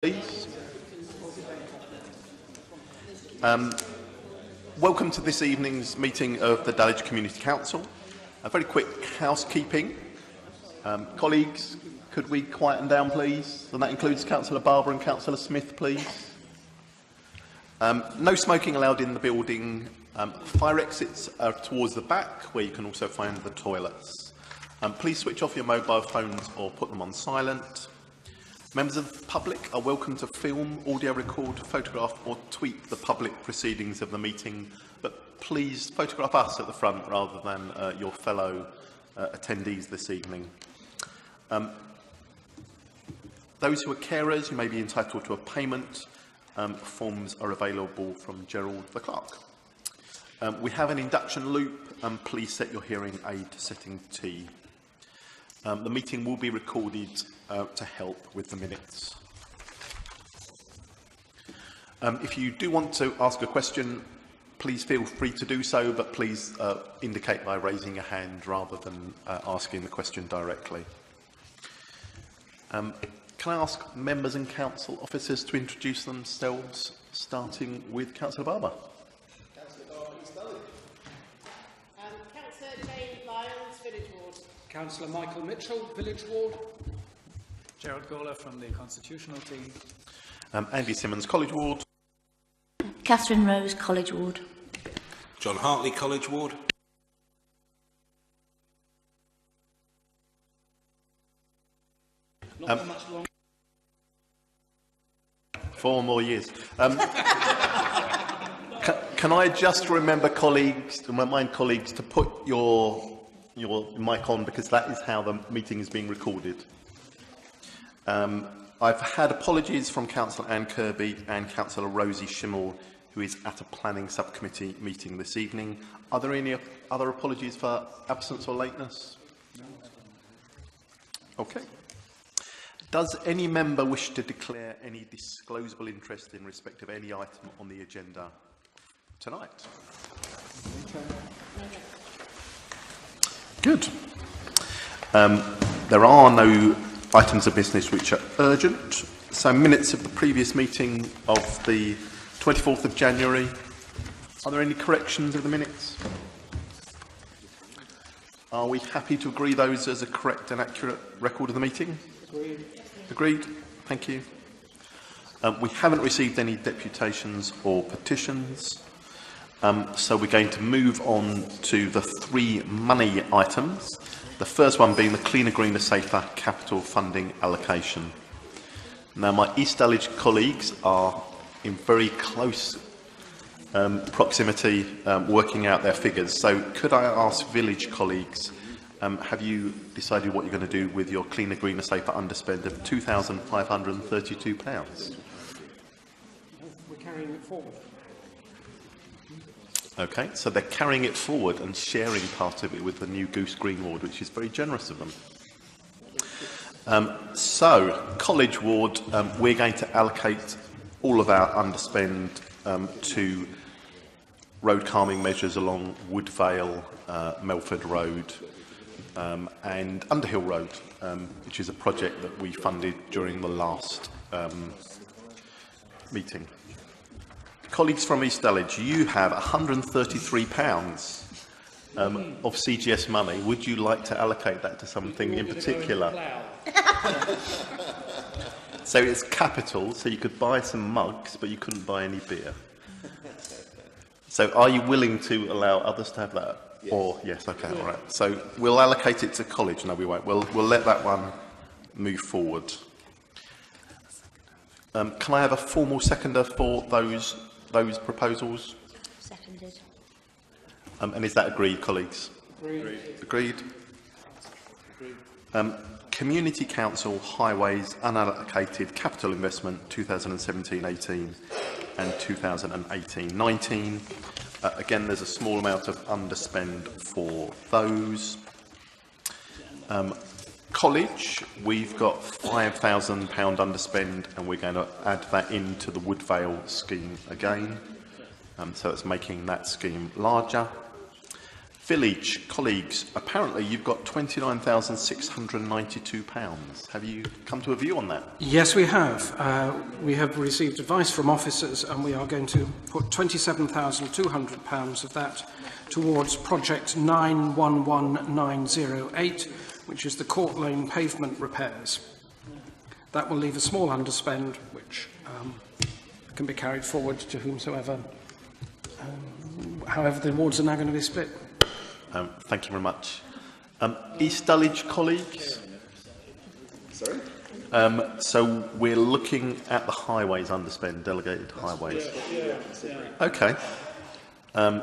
Please. Welcome to this evening's meeting of the Dulwich Community Council. A very quick housekeeping. Colleagues, could we quieten down, please? And that includes Councillor Barber and Councillor Smith, please. No smoking allowed in the building. Fire exits are towards the back, where you can also find the toilets. Please switch off your mobile phones or put them on silent. Members of the public are welcome to film, audio record, photograph or tweet the public proceedings of the meeting, but please photograph us at the front rather than your fellow attendees this evening. Those who are carers, you may be entitled to a payment. Forms are available from Gerald the clerk. We have an induction loop, and please set your hearing aid to setting T. The meeting will be recorded to help with the minutes. If you do want to ask a question, please feel free to do so, but please indicate by raising a hand rather than asking the question directly. Can I ask members and council officers to introduce themselves, starting with Councillor Barber? Councillor Barber, East Dulwich. Councillor Jane Lyons, Village Ward. Councillor Michael Mitchell, Village Ward. Gerald Gawler from the Constitutional Team. Andy Simmons, College Ward. Catherine Rose, College Ward. John Hartley, College Ward. Not for much longer. 4 more years. Can I just remind colleagues to put your mic on, because that is how the meeting is being recorded. I've had apologies from Councillor Anne Kirby and Councillor Rosie Schimmel, who is at a planning subcommittee meeting this evening. Are there any other apologies for absence or lateness? Okay. Does any member wish to declare any disclosable interest in respect of any item on the agenda tonight? Good. There are no items of business which are urgent. So minutes of the previous meeting of the 24th of January. Are there any corrections of the minutes? Are we happy to agree those as a correct and accurate record of the meeting? Agreed. Agreed. Thank you. We haven't received any deputations or petitions. So we're going to move on to the 3 money items. The first one being the Cleaner, Greener, Safer capital funding allocation. Now, my East Dulwich colleagues are in very close proximity working out their figures. So could I ask village colleagues, have you decided what you're going to do with your Cleaner, Greener, Safer underspend of £2,532? We're carrying it forward. Okay, so they're carrying it forward and sharing part of it with the new Goose Green Ward, which is very generous of them. So, College Ward, we're going to allocate all of our underspend to road calming measures along Woodvale, Melford Road and Underhill Road, which is a project that we funded during the last meeting. Colleagues from East Dulwich, you have £133 of CGS money. Would you like to allocate that to something in particular? So it's capital, so you could buy some mugs, but you couldn't buy any beer. So are you willing to allow others to have that? Yes. Or yes, okay, all right. So we'll allocate it to college. No, we won't. We'll let that one move forward. Can I have a formal seconder for those proposals? Seconded. And is that agreed, colleagues? Agreed. Agreed. Community Council Highways Unallocated Capital Investment 2017-18 and 2018-19. Again, there's a small amount of underspend for those. College, we've got £5,000 underspend, and we're going to add that into the Woodvale scheme again. So it's making that scheme larger. Village, colleagues, apparently you've got £29,692. Have you come to a view on that? Yes, we have. We have received advice from officers, and we are going to put £27,200 of that towards project 911908, which is the Court Lane pavement repairs. That will leave a small underspend, which can be carried forward to whomsoever, however the awards are now going to be split. Thank you very much. East Dulwich, colleagues? Sorry? So we're looking at the highways underspend, delegated highways. Okay.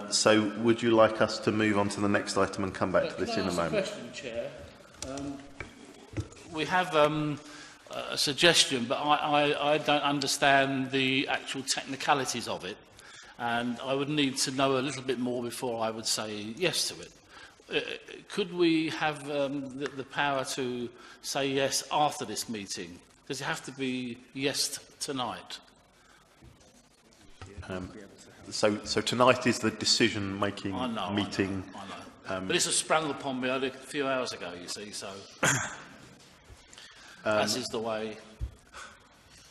So would you like us to move on to the next item and come back to this in a moment? Question, Chair. We have a suggestion, but I don't understand the actual technicalities of it, and I would need to know a little bit more before I would say yes to it. Could we have the power to say yes after this meeting? Does it have to be yes tonight? So tonight is the decision-making meeting. I know. But this was sprung upon me only a few hours ago, you see, so as is the way.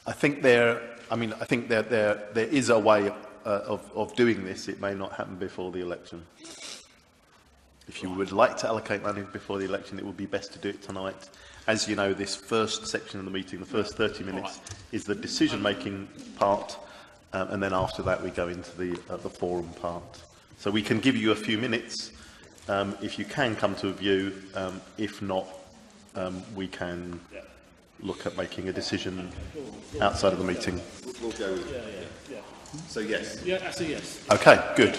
I think there is a way of doing this. It may not happen before the election. If you would like to allocate money before the election, it would be best to do it tonight. As you know, this first section of the meeting, the first 30 minutes, is the decision-making part, and then after that we go into the forum part. So we can give you a few minutes if you can come to a view. If not, we can look at making a decision outside of the meeting. We'll go with So yes. Yeah, that's a yes. Okay, good.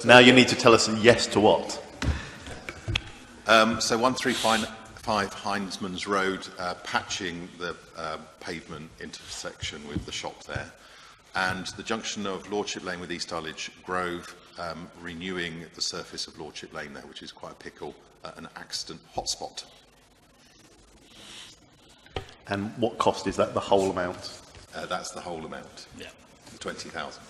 Now you need to tell us a yes to what? So 135 Hindman's Road, patching the pavement intersection with the shop there, and the junction of Lordship Lane with East Dulwich Grove, renewing the surface of Lordship Lane there, which is quite a pickle, an accident hotspot. And what cost is that, the whole amount? That's the whole amount. Yeah. 20,000.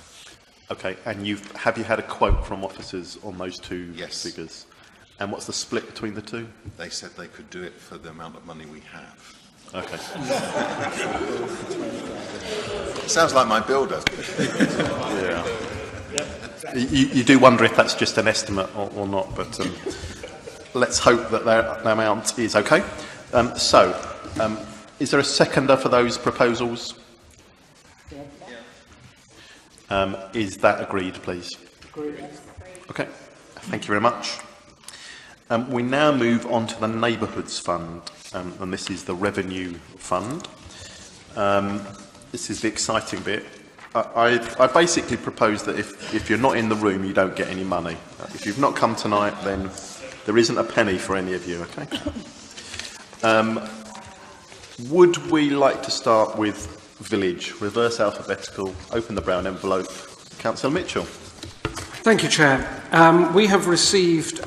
Okay, and have you had a quote from officers on those two figures? And what's the split between the two? They said they could do it for the amount of money we have. Okay. Sounds like my builder. Yeah. You do wonder if that's just an estimate or not, but let's hope that the amount is okay. Is there a seconder for those proposals? Is that agreed, please? Agreed. Okay, thank you very much. We now move on to the Neighbourhoods Fund, and this is the Revenue Fund. This is the exciting bit. I basically propose that if you're not in the room, you don't get any money. If you've not come tonight, then there isn't a penny for any of you, okay? Would we like to start with Village, reverse alphabetical, open the brown envelope? Councillor Mitchell. Thank you, Chair. We have received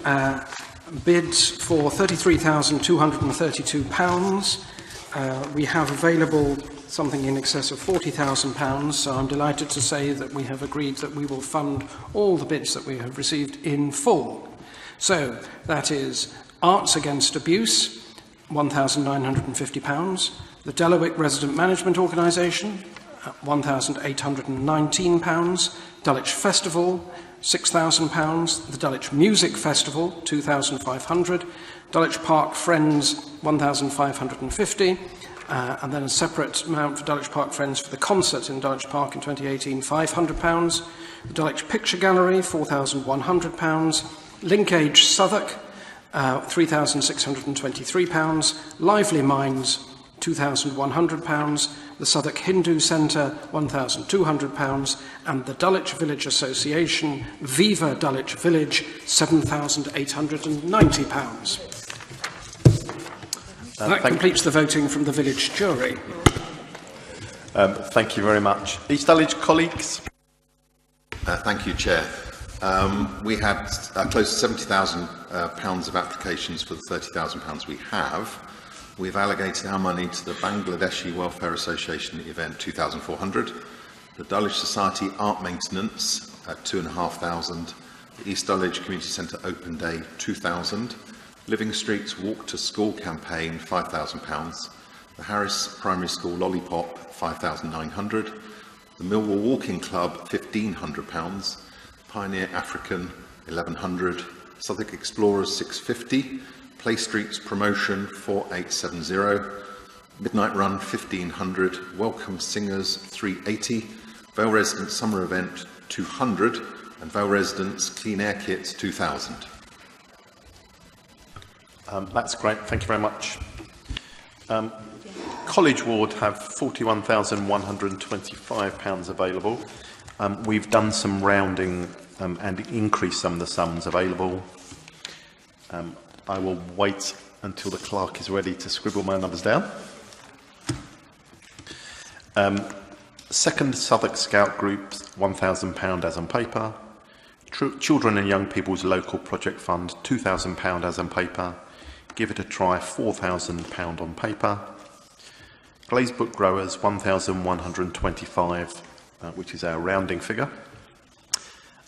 bids for £33,232. We have available something in excess of £40,000, so I'm delighted to say that we have agreed that we will fund all the bids that we have received in full. So that is Arts Against Abuse, £1,950, the Dulwich Resident Management Organisation, £1,819, Dulwich Festival, £6,000, the Dulwich Music Festival, £2,500, Dulwich Park Friends, £1,550, and then a separate amount for Dulwich Park Friends for the concert in Dulwich Park in 2018, £500, the Dulwich Picture Gallery, £4,100, Linkage Southwark, £3,623, Lively Minds, £2,100, the Southwark Hindu Centre, £1,200, and the Dulwich Village Association, Viva Dulwich Village, £7,890. That completes the voting from the village jury. Thank you very much. East Dulwich colleagues. Thank you, Chair. We had close to £70,000 of applications for the £30,000 we have. We've allocated our money to the Bangladeshi Welfare Association event, 2,400, the Dulwich Society Art Maintenance at 2,500, The East Dulwich Community Centre Open Day 2,000. Living Street's Walk to School campaign £5,000. The Harris Primary School Lollipop £5,900. The Millwall Walking Club £1,500. Pioneer African £1,100. Southwark Explorers £650. Play Street's Promotion £4,870. Midnight Run £1,500. Welcome Singers £380. Vale Residents Summer Event £200. And Vale Residents Clean Air Kits £2,000. That's great, thank you very much. College Ward have £41,125 available. We've done some rounding and increased some of the sums available. I will wait until the clerk is ready to scribble my numbers down. Second Southwark Scout Group, £1,000 as on paper. Children and Young People's Local Project Fund, £2,000 as on paper. Give It a Try, £4,000 on paper. Glazebook Growers, £1,125, which is our rounding figure.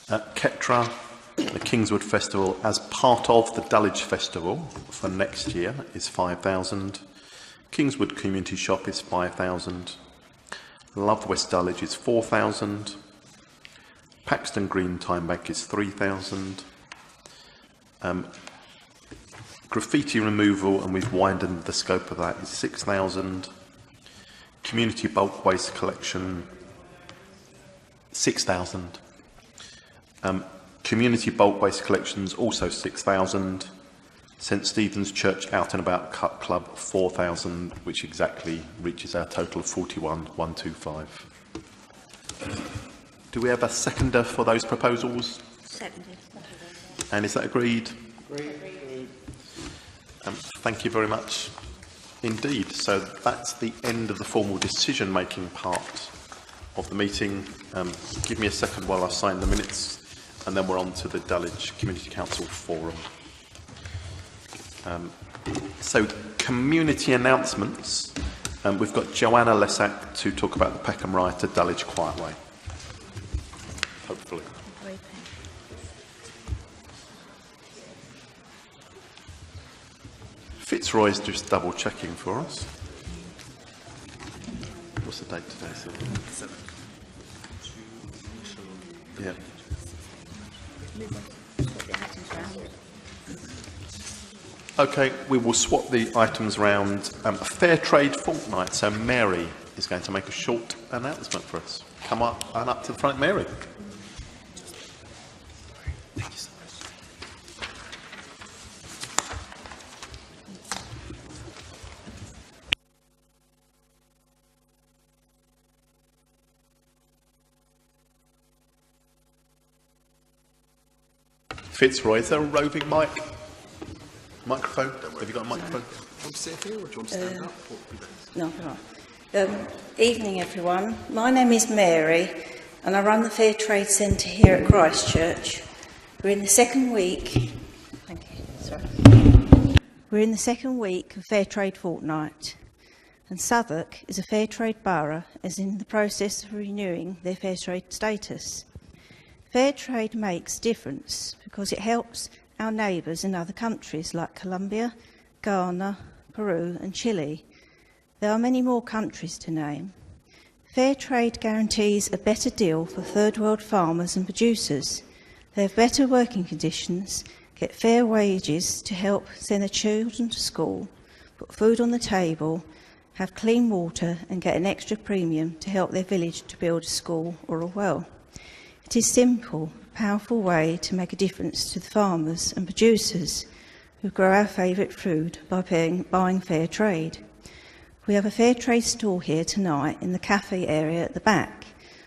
Ketra, the Kingswood Festival, as part of the Dulwich Festival for next year, is £5,000. Kingswood Community Shop is £5,000. Love West Dulwich is £4,000. Paxton Green Time Bank is £3,000. Graffiti removal, and we've widened the scope of that, is £6,000. Community bulk waste collection, £6,000. Community bulk waste collections, also £6,000. St Stephen's Church Out and About Cut Club, £4,000, which exactly reaches our total of £41,125. Do we have a seconder for those proposals? Seconded. And is that agreed? Agreed. Thank you very much indeed. So that's the end of the formal decision-making part of the meeting. Give me a second while I sign the minutes, and then we're on to the Dulwich Community Council Forum. So community announcements. We've got Joanna Lesack to talk about the Peckham Ride to Dulwich Quiet Way. Hopefully. Fitzroy's just double checking for us. What's the date today? 7. Yeah. Okay, we will swap the items round. Fair Trade Fortnight. So Mary is going to make a short announcement for us. Come up and up to the front, Mary. Thank you so much. Fitzroy, is there a roving mic? Microphone? Have you got a microphone? Do you want to sit here or do you want to stand up? No, right. Evening, everyone. My name is Mary, and I run the Fair Trade Centre here at Christchurch. We're in the second week. Thank you. Sorry. We're in the second week of Fair Trade Fortnight, and Southwark is a fair trade borough, as in the process of renewing their fair trade status. Fair trade makes a difference because it helps our neighbours in other countries like Colombia, Ghana, Peru and Chile. There are many more countries to name. Fair trade guarantees a better deal for third world farmers and producers. They have better working conditions, get fair wages to help send their children to school, put food on the table, have clean water and get an extra premium to help their village to build a school or a well. It is a simple, powerful way to make a difference to the farmers and producers who grow our favourite food by buying fair trade. We have a fair trade store here tonight in the cafe area at the back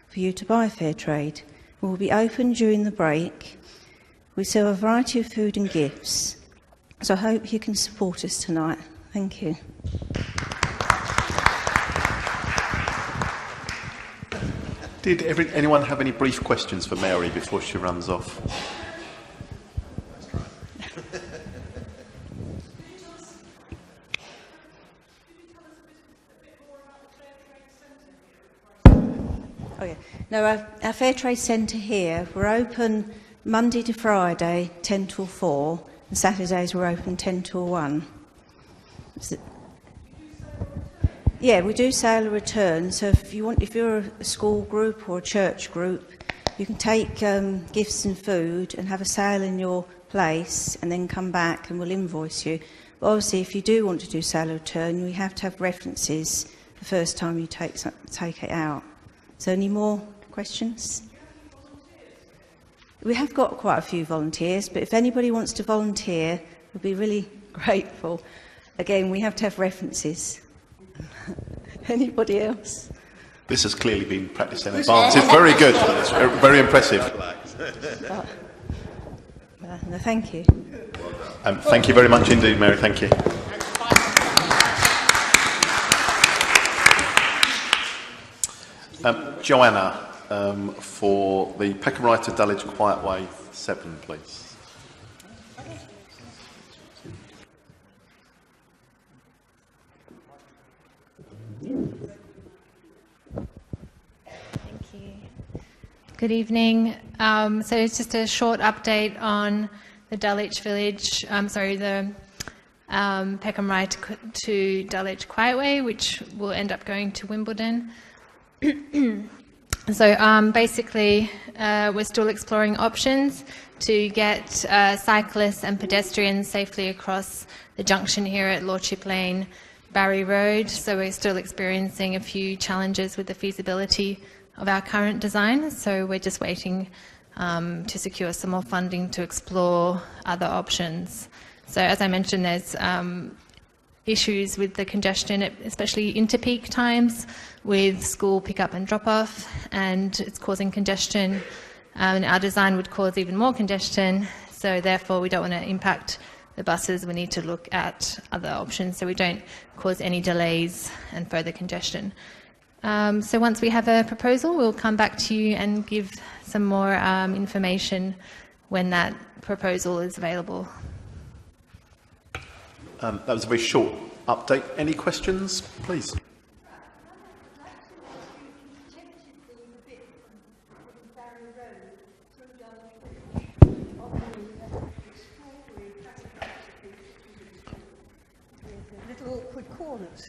for you to buy fair trade. We will be open during the break. We sell a variety of food and gifts, so I hope you can support us tonight. Thank you. Did anyone have any brief questions for Mary before she runs off? Oh yeah. No, our Fair Trade Centre here, we're open Monday to Friday, 10 till 4, and Saturdays we're open 10 till 1. Yeah, we do sale or return, so if you're a school group or a church group, you can take gifts and food and have a sale in your place and then come back and we'll invoice you. But obviously, if you do want to do sale or return, we have to have references the first time you take it out. So any more questions? We have got quite a few volunteers, but if anybody wants to volunteer, we'll be really grateful. Again, we have to have references. Anybody else? This has clearly been practiced in advance. It's very good. It's very impressive. No, thank you. Thank you very much indeed, Mary. Thank you. Joanna, for the Peckham Ride to Dulwich Quiet Way 7, please. Good evening. So it's just a short update on the Dulwich Village, the Peckham Ride to Dulwich Quiet Way, which will end up going to Wimbledon. So basically, we're still exploring options to get cyclists and pedestrians safely across the junction here at Lordship Lane, Barry Road. So we're still experiencing a few challenges with the feasibility of our current design, so we're just waiting to secure some more funding to explore other options. So as I mentioned, there's issues with the congestion, especially inter-peak times with school pick-up and drop-off, and it's causing congestion, and our design would cause even more congestion, so therefore we don't want to impact the buses. We need to look at other options so we don't cause any delays and further congestion. So once we have a proposal, we'll come back to you and give some more information when that proposal is available. That was a very short update. Any questions, please? Little awkward corners.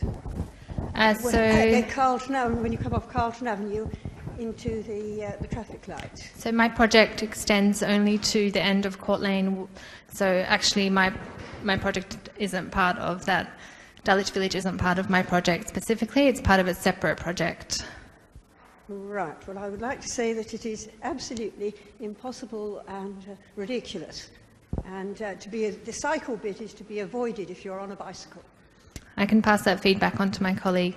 So Carlton Avenue, when you come off Carlton Avenue into the traffic light. So my project extends only to the end of Court Lane. So actually my project isn't part of that. Dulwich Village isn't part of my project specifically. It's part of a separate project. Right. Well, I would like to say that it is absolutely impossible and ridiculous. And the cycle bit is to be avoided if you're on a bicycle. I can pass that feedback on to my colleague.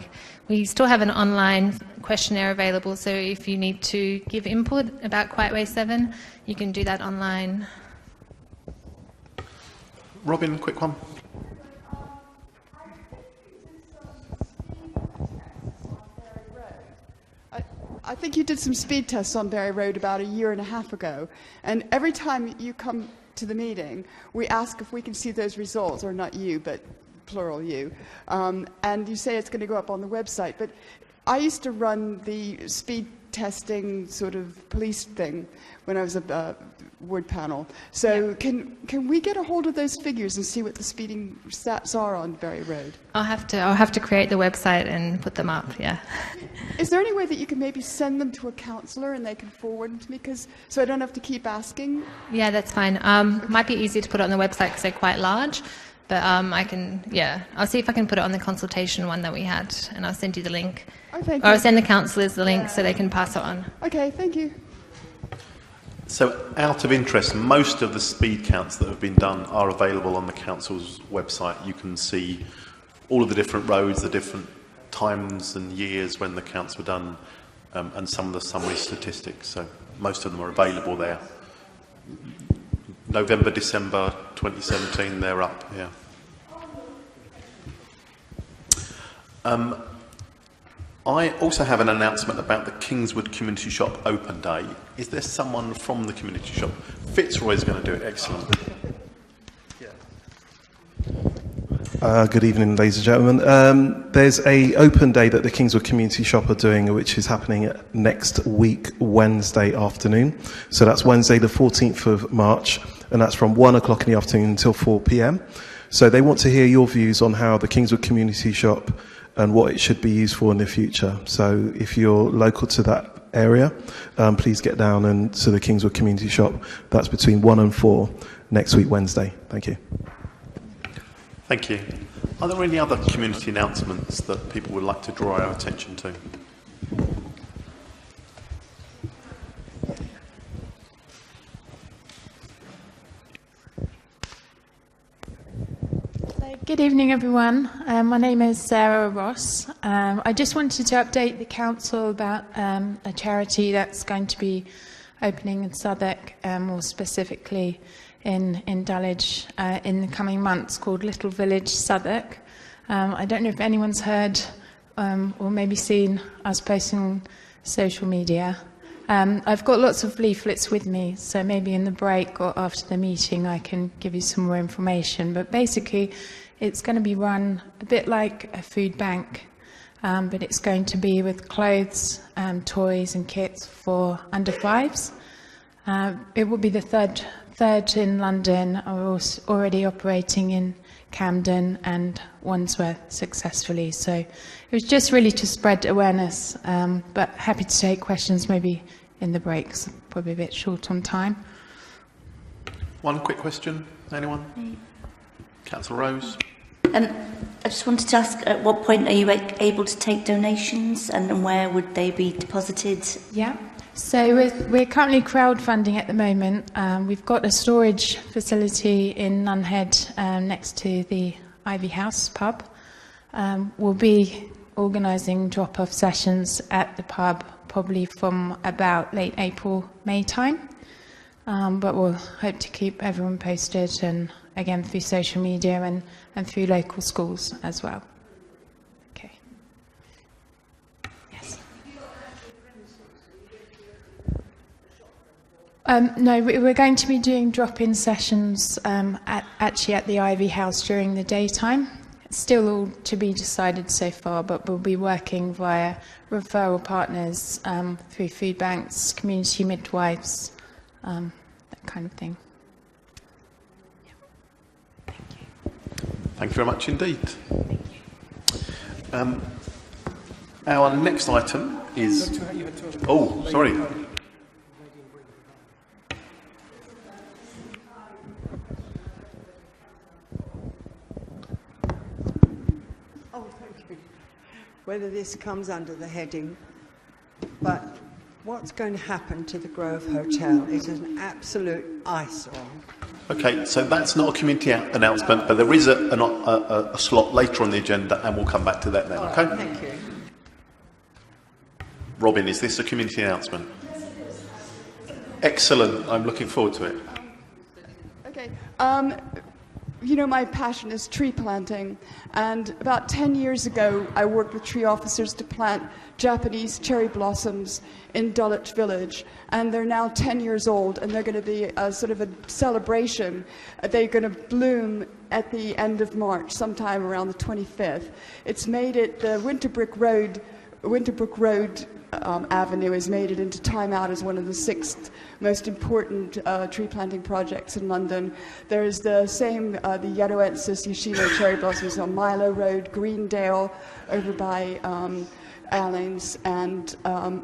We still have an online questionnaire available, so if you need to give input about Quiet Way 7, you can do that online. Robin, quick one. I think you did some speed tests on Berry Road about a year and a half ago, and every time you come to the meeting, we ask if we can see those results, or not you, but plural you, and you say it's going to go up on the website. But I used to run the speed testing sort of police thing when I was a ward panel. So yeah. Can we get a hold of those figures and see what the speeding stats are on Berry Road? I'll have to create the website and put them up. Yeah. Is there any way that you can maybe send them to a councillor and they can forward them to me, so I don't have to keep asking? Yeah, that's fine. Might be easier to put it on the website because they're quite large. But I'll see if I can put it on the consultation one that we had, and I'll send you the link. Oh, thank or you. I'll send the councillors the link so they can pass it on. Okay, thank you. So, out of interest, most of the speed counts that have been done are available on the council's website. You can see all of the different roads, the different times and years when the counts were done, and some of the summary statistics. So, most of them are available there. November, December 2017, they're up, yeah. I also have an announcement about the Kingswood Community Shop Open Day. Is there someone from the community shop? Fitzroy's going to do it, excellent. Good evening, ladies and gentlemen. There's a open day that the Kingswood Community Shop are doing, which is happening next week, Wednesday afternoon. So that's Wednesday the 14th of March, and that's from 1 o'clock in the afternoon until 4 p.m. So they want to hear your views on how the Kingswood Community Shop and what it should be used for in the future. So if you're local to that area, please get down and to the Kingswood Community Shop. That's between 1 and 4 next week, Wednesday. Thank you. Thank you. Are there any other community announcements that people would like to draw our attention to? Good evening, everyone. My name is Sarah Ross. I just wanted to update the council about a charity that's going to be opening in Southwark, more specifically in Dulwich, in the coming months, called Little Village Southwark. I don't know if anyone's heard or maybe seen us posting on social media. I've got lots of leaflets with me, so maybe in the break or after the meeting I can give you some more information. But basically, it's going to be run a bit like a food bank, but it's going to be with clothes, toys and kits for under fives. It will be the third in London. We're already operating in Camden and Wandsworth successfully. So it was just really to spread awareness, but happy to take questions maybe in the breaks, probably a bit short on time. One quick question, anyone? Councillor Rose. I just wanted to ask, at what point are you able to take donations, and where would they be deposited? Yeah. So we're currently crowdfunding at the moment. We've got a storage facility in Nunhead next to the Ivy House pub. We'll be organising drop-off sessions at the pub probably from about late April, May time. But we'll hope to keep everyone posted, and again through social media and through local schools as well. Okay. Yes. No, we're going to be doing drop-in sessions actually at the Ivy House during the daytime. It's still all to be decided so far, but we'll be working via referral partners through food banks, community midwives, that kind of thing. Yeah. Thank you. Thank you very much indeed. Our next item is... Oh, sorry. Whether this comes under the heading, but what's going to happen to the Grove Hotel is an absolute eyesore. Okay, so that's not a community announcement, but there is a slot later on the agenda, and we'll come back to that then, okay? Right, thank you. Robin, is this a community announcement? Excellent, I'm looking forward to it. Okay. You know, my passion is tree planting, and about 10 years ago I worked with tree officers to plant Japanese cherry blossoms in Dulwich Village, and they're now 10 years old, and they're going to be a sort of a celebration. They're going to bloom at the end of March, sometime around the 25th. It's made it, the Winterbrook Road Avenue has made it into Time Out as one of the 6th most important tree planting projects in London. There's the same, the Yadoensis Yoshino cherry blossoms on Milo Road, Greendale, over by Allings, and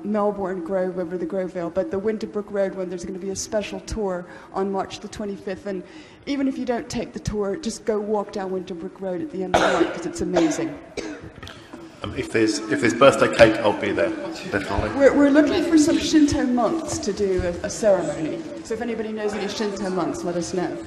Melbourne Grove over the Groveville. But the Winterbrook Road one, there's going to be a special tour on March the 25th. And even if you don't take the tour, just go walk down Winterbrook Road at the end of the night, because it's amazing. If there's birthday cake, I'll be there, definitely. We're looking for some Shinto monks to do a ceremony. So if anybody knows any Shinto monks, let us know.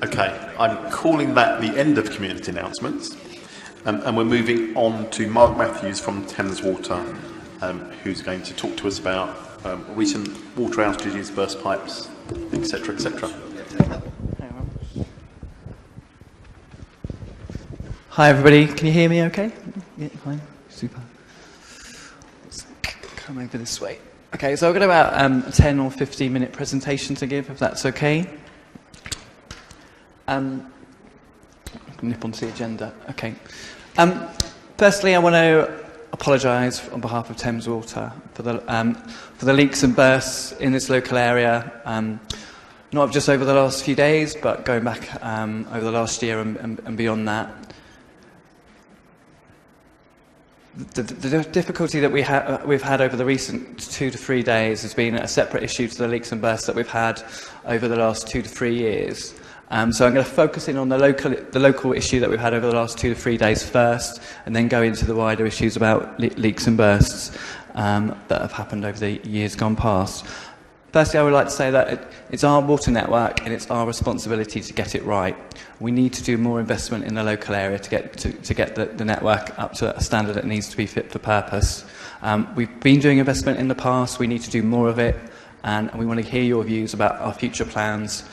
Okay, I'm calling that the end of community announcements. And we're moving on to Mark Matthews from Thames Water, who's going to talk to us about recent water outages, burst pipes, etc., etc. Hi everybody, can you hear me okay? Yeah, fine. Super. Let's come over this way. Okay, so I've got about a 10 or 15 minute presentation to give, if that's okay. Nip onto the agenda. Okay. Firstly, I want to apologise on behalf of Thames Water for the leaks and bursts in this local area. Not just over the last few days, but going back over the last year and beyond that. The difficulty that we've had over the recent 2 to 3 days has been a separate issue to the leaks and bursts that we've had over the last 2 to 3 years. So I'm going to focus in on the local issue that we've had over the last 2 to 3 days first, and then go into the wider issues about leaks and bursts that have happened over the years gone past. Firstly, I would like to say that it's our water network and it's our responsibility to get it right. We need to do more investment in the local area to get the network up to a standard that needs to be fit for purpose. We've been doing investment in the past, we need to do more of it, and we want to hear your views about our future plans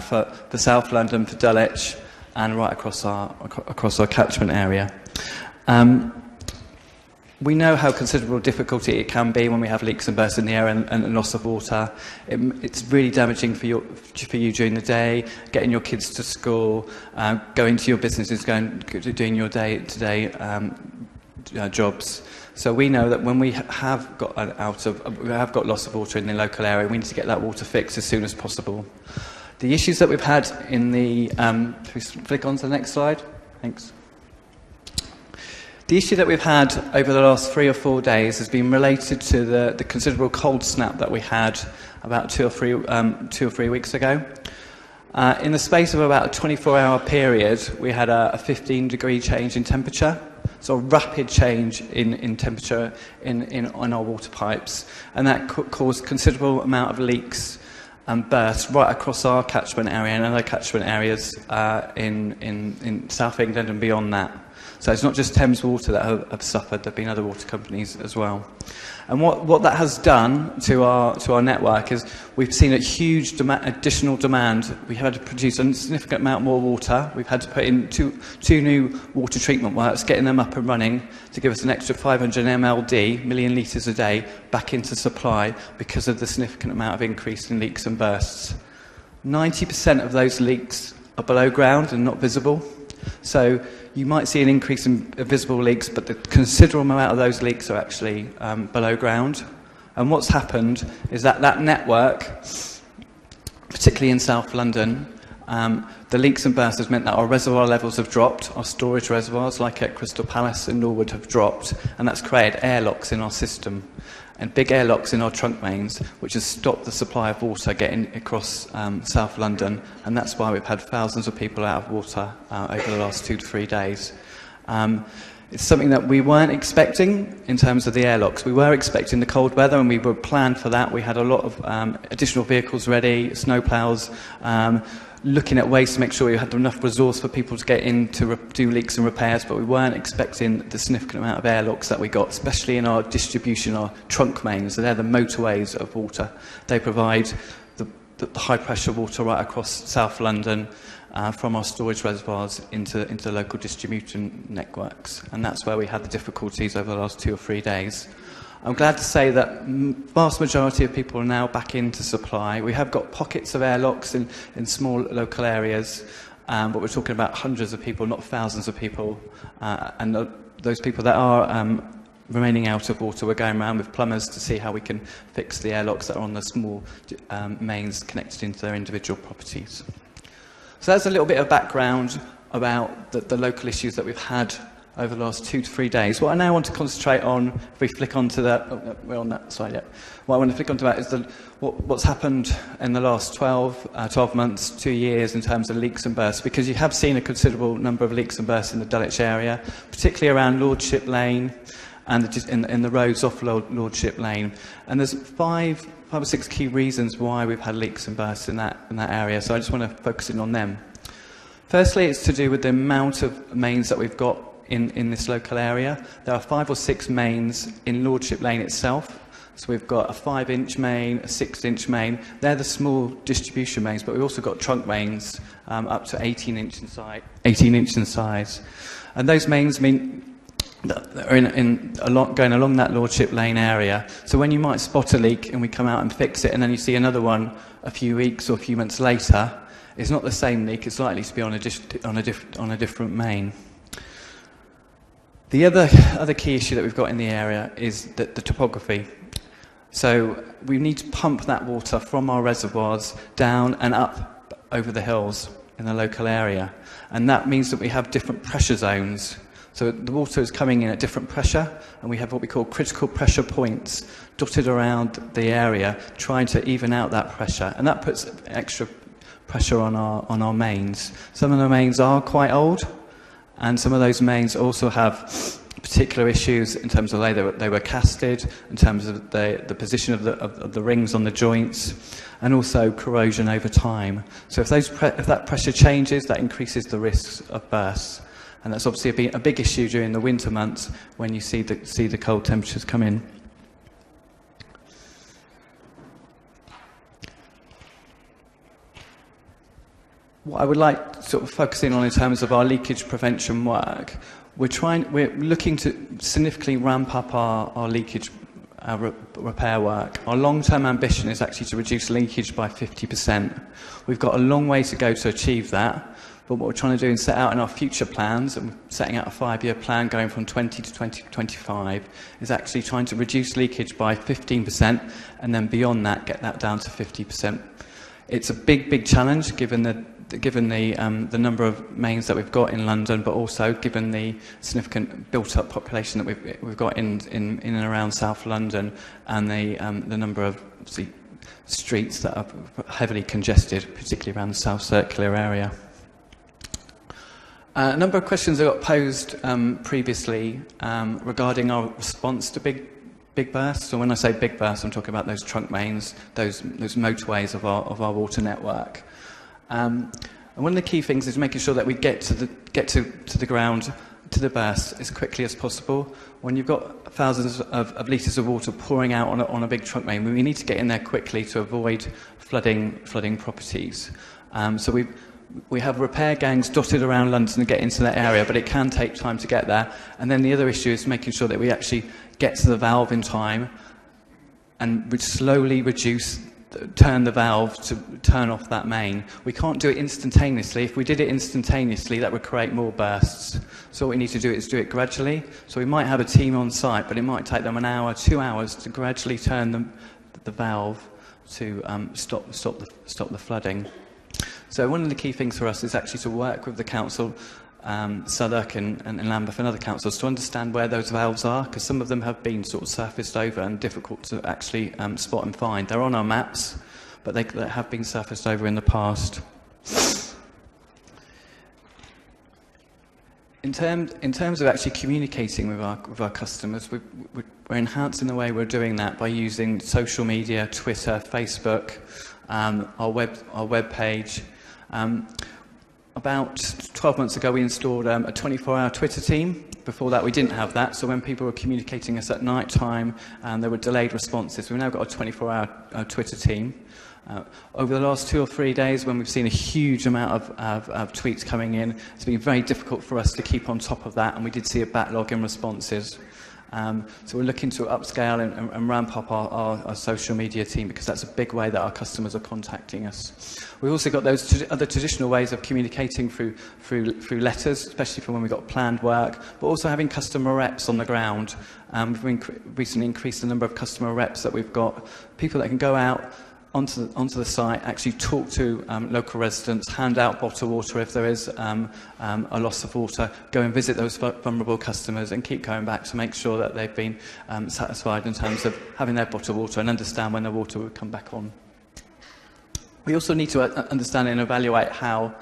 for South London, for Dulwich, and right across our catchment area. We know how considerable difficulty it can be when we have leaks and bursts in the air and loss of water. It's really damaging for you during the day, getting your kids to school, going to your businesses, doing your day-to-day jobs. So we know that when we have got loss of water in the local area, we need to get that water fixed as soon as possible. The issues that we've had in the... can we flick on to the next slide? Thanks. The issue that we've had over the last 3 or 4 days has been related to the considerable cold snap that we had about 2 or 3 weeks ago. In the space of about a 24-hour period, we had a 15-degree change in temperature, so a rapid change in temperature on our water pipes, and that caused considerable amount of leaks and bursts right across our catchment area and other catchment areas in South England and beyond that. So it's not just Thames Water that have suffered, there have been other water companies as well. And what that has done to our network is we've seen a huge additional demand. We had to produce a significant amount more water. We've had to put in two new water treatment works, getting them up and running to give us an extra 500 million litres a day back into supply because of the significant amount of increase in leaks and bursts. 90% of those leaks are below ground and not visible. So you might see an increase in visible leaks, but the considerable amount of those leaks are actually below ground. And what's happened is that network, particularly in South London, the leaks and bursts has meant that our reservoir levels have dropped, our storage reservoirs, like at Crystal Palace and Norwood, have dropped, and that's created airlocks in our system. And big airlocks in our trunk mains, which has stopped the supply of water getting across South London, and that's why we've had thousands of people out of water over the last 2 to 3 days. It's something that we weren't expecting in terms of the airlocks. We were expecting the cold weather, and we were planned for that. We had a lot of additional vehicles ready, snowplows, looking at ways to make sure we had enough resource for people to get in to do leaks and repairs, but we weren't expecting the significant amount of airlocks that we got, especially in our distribution, our trunk mains. So they're the motorways of water. They provide the high-pressure water right across South London from our storage reservoirs into local distribution networks. And that's where we had the difficulties over the last 2 or 3 days. I'm glad to say that the vast majority of people are now back into supply. We have got pockets of airlocks in small local areas, but we're talking about hundreds of people, not thousands of people. And those people that are remaining out of water, we're going around with plumbers to see how we can fix the airlocks that are on the small mains connected into their individual properties. So that's a little bit of background about the local issues that we've had over the last 2 to 3 days. What I now want to concentrate on, if we flick onto that, oh, no, we're on that slide yet. What I want to flick onto that is what's happened in the last 12 months, 2 years in terms of leaks and bursts, because you have seen a considerable number of leaks and bursts in the Dulwich area, particularly around Lordship Lane and in the roads off Lordship Lane. And there's five or six key reasons why we've had leaks and bursts in that area, so I just want to focus in on them. Firstly, it's to do with the amount of mains that we've got in this local area. There are 5 or 6 mains in Lordship Lane itself. So we've got a 5-inch main, a 6-inch main. They're the small distribution mains, but we've also got trunk mains up to 18 inch in size. And those mains mean that are going along that Lordship Lane area. So when you might spot a leak and we come out and fix it, and then you see another one a few weeks or a few months later, it's not the same leak, it's likely to be on a different main. The other key issue that we've got in the area is the topography. So we need to pump that water from our reservoirs down and up over the hills in the local area. And that means that we have different pressure zones. So the water is coming in at different pressure, and we have what we call critical pressure points dotted around the area, trying to even out that pressure. And that puts extra pressure on our mains. Some of the mains are quite old, and some of those mains also have particular issues in terms of the way they were casted, in terms of the position of the rings on the joints, and also corrosion over time. So if that pressure changes, that increases the risks of bursts. And that's obviously a big issue during the winter months when you see the cold temperatures come in. What I would like to sort of focus in on in terms of our leakage prevention work, we're looking to significantly ramp up our leakage repair work. Our long-term ambition is actually to reduce leakage by 50%. We've got a long way to go to achieve that. But what we're trying to do is set out in our future plans, and we're setting out a 5-year plan going from 20 to 2025, is actually trying to reduce leakage by 15%, and then beyond that, get that down to 50%. It's a big challenge given the number of mains that we've got in London, but also given the significant built-up population that we've got in and around South London, and the number of streets that are heavily congested, particularly around the South Circular area. A number of questions that got posed previously regarding our response to big bursts. So when I say big bursts, I'm talking about those trunk mains, those motorways of our water network. And one of the key things is making sure that we get to the ground, to the burst, as quickly as possible. When you've got thousands of litres of water pouring out on a big trunk main, we need to get in there quickly to avoid flooding properties. So we have repair gangs dotted around London to get into that area, but it can take time to get there. And then the other issue is making sure that we actually get to the valve in time and slowly turn the valve to turn off that main. We can't do it instantaneously. If we did it instantaneously, that would create more bursts. So what we need to do is do it gradually. So we might have a team on site, but it might take them an hour, 2 hours to gradually turn the valve to stop the flooding. So one of the key things for us is actually to work with the council, Southwark and Lambeth and other councils, to understand where those valves are, because some of them have been sort of surfaced over and difficult to actually spot and find. They're on our maps, but they have been surfaced over in the past. In terms of actually communicating with our customers, we're enhancing the way we're doing that by using social media, Twitter, Facebook, our web page. About 12 months ago, we installed a 24-hour Twitter team. Before that, we didn't have that. So when people were communicating us at night time, there were delayed responses. We've now got a 24-hour Twitter team. Over the last 2 or 3 days, when we've seen a huge amount of tweets coming in, it's been very difficult for us to keep on top of that, and we did see a backlog in responses. So we're looking to upscale and ramp up our social media team, because that's a big way that our customers are contacting us. We've also got those other traditional ways of communicating through letters, especially for when we've got planned work, but also having customer reps on the ground. We've recently increased the number of customer reps that we've got, people that can go out onto the site, actually talk to local residents, hand out bottled water if there is a loss of water, go and visit those vulnerable customers and keep going back to make sure that they've been satisfied in terms of having their bottled water and understand when the water will come back on. We also need to understand and evaluate how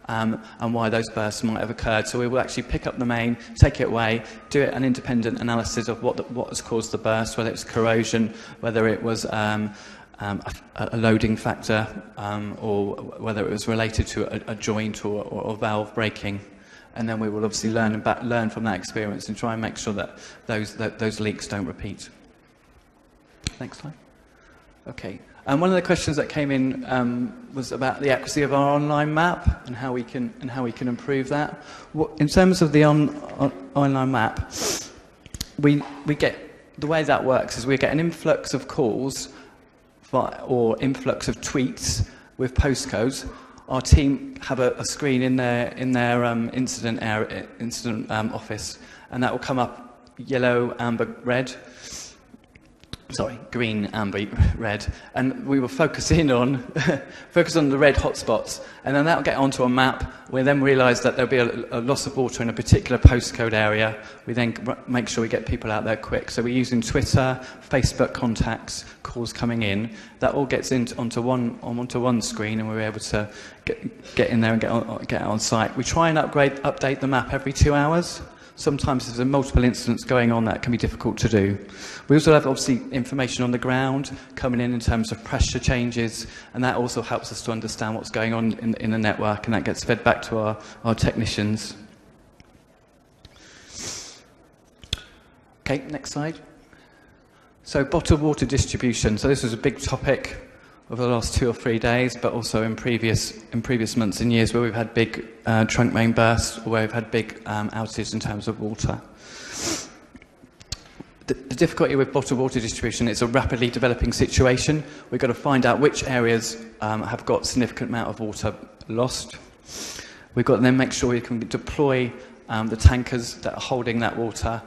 and why those bursts might have occurred. So we will actually pick up the main, take it away, do an independent analysis of what has caused the burst, whether it's corrosion, whether it was a loading factor, or whether it was related to a joint or valve breaking. And then we will obviously learn from that experience and try and make sure that those leaks don't repeat. Next slide. Okay. And one of the questions that came in was about the accuracy of our online map and how we can improve that. In terms of the online map, we get, the way that works is we get an influx of calls or influx of tweets with postcodes. Our team have a screen in their incident office, and that will come up yellow, amber, red. Sorry, green, amber, red, and we will focus on the red hotspots, and then that will get onto a map. We then realise that there'll be a loss of water in a particular postcode area. We then make sure we get people out there quick. So we're using Twitter, Facebook contacts, calls coming in. That all gets onto one screen, and we're able to get in there and get on site. We try and update the map every 2 hours. Sometimes if there's multiple incidents going on, that can be difficult to do. We also have, obviously, information on the ground coming in terms of pressure changes, and that also helps us to understand what's going on in the network, and that gets fed back to our technicians. Okay, next slide. So bottled water distribution. So this was a big topic over the last 2 or 3 days, but also in previous months and years where we've had big trunk main bursts, or where we've had big outages in terms of water. The difficulty with bottled water distribution is a rapidly developing situation. We've got to find out which areas have got significant amount of water lost. We've got to then make sure we can deploy the tankers that are holding that water,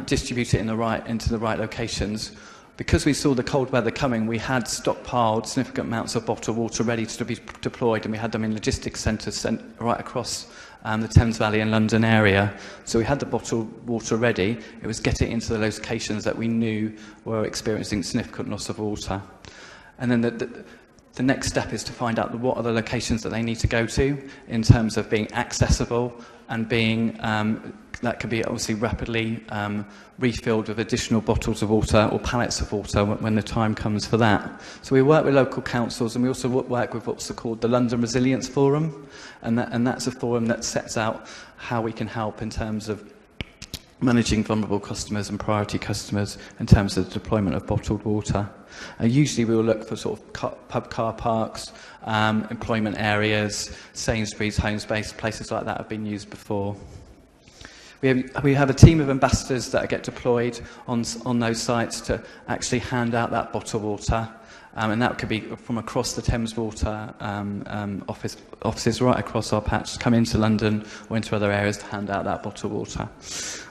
distribute it into the right locations. Because we saw the cold weather coming, we had stockpiled significant amounts of bottled water ready to be deployed, and we had them in logistics centres sent right across the Thames Valley and London area. So we had the bottled water ready. It was getting into the locations that we knew were experiencing significant loss of water. And then the next step is to find out what are the locations that they need to go to in terms of being accessible and being that can be obviously rapidly refilled with additional bottles of water or pallets of water when the time comes for that. So we work with local councils, and we also work with what's called the London Resilience Forum, and that's a forum that sets out how we can help in terms of managing vulnerable customers and priority customers in terms of the deployment of bottled water. Usually we will look for sort of pub car parks, employment areas, Sainsbury's, Homespace, places like that have been used before. We have a team of ambassadors that get deployed on those sites to actually hand out that bottled water. And that could be from across the Thames Water offices right across our patch, come into London or into other areas to hand out that bottled water.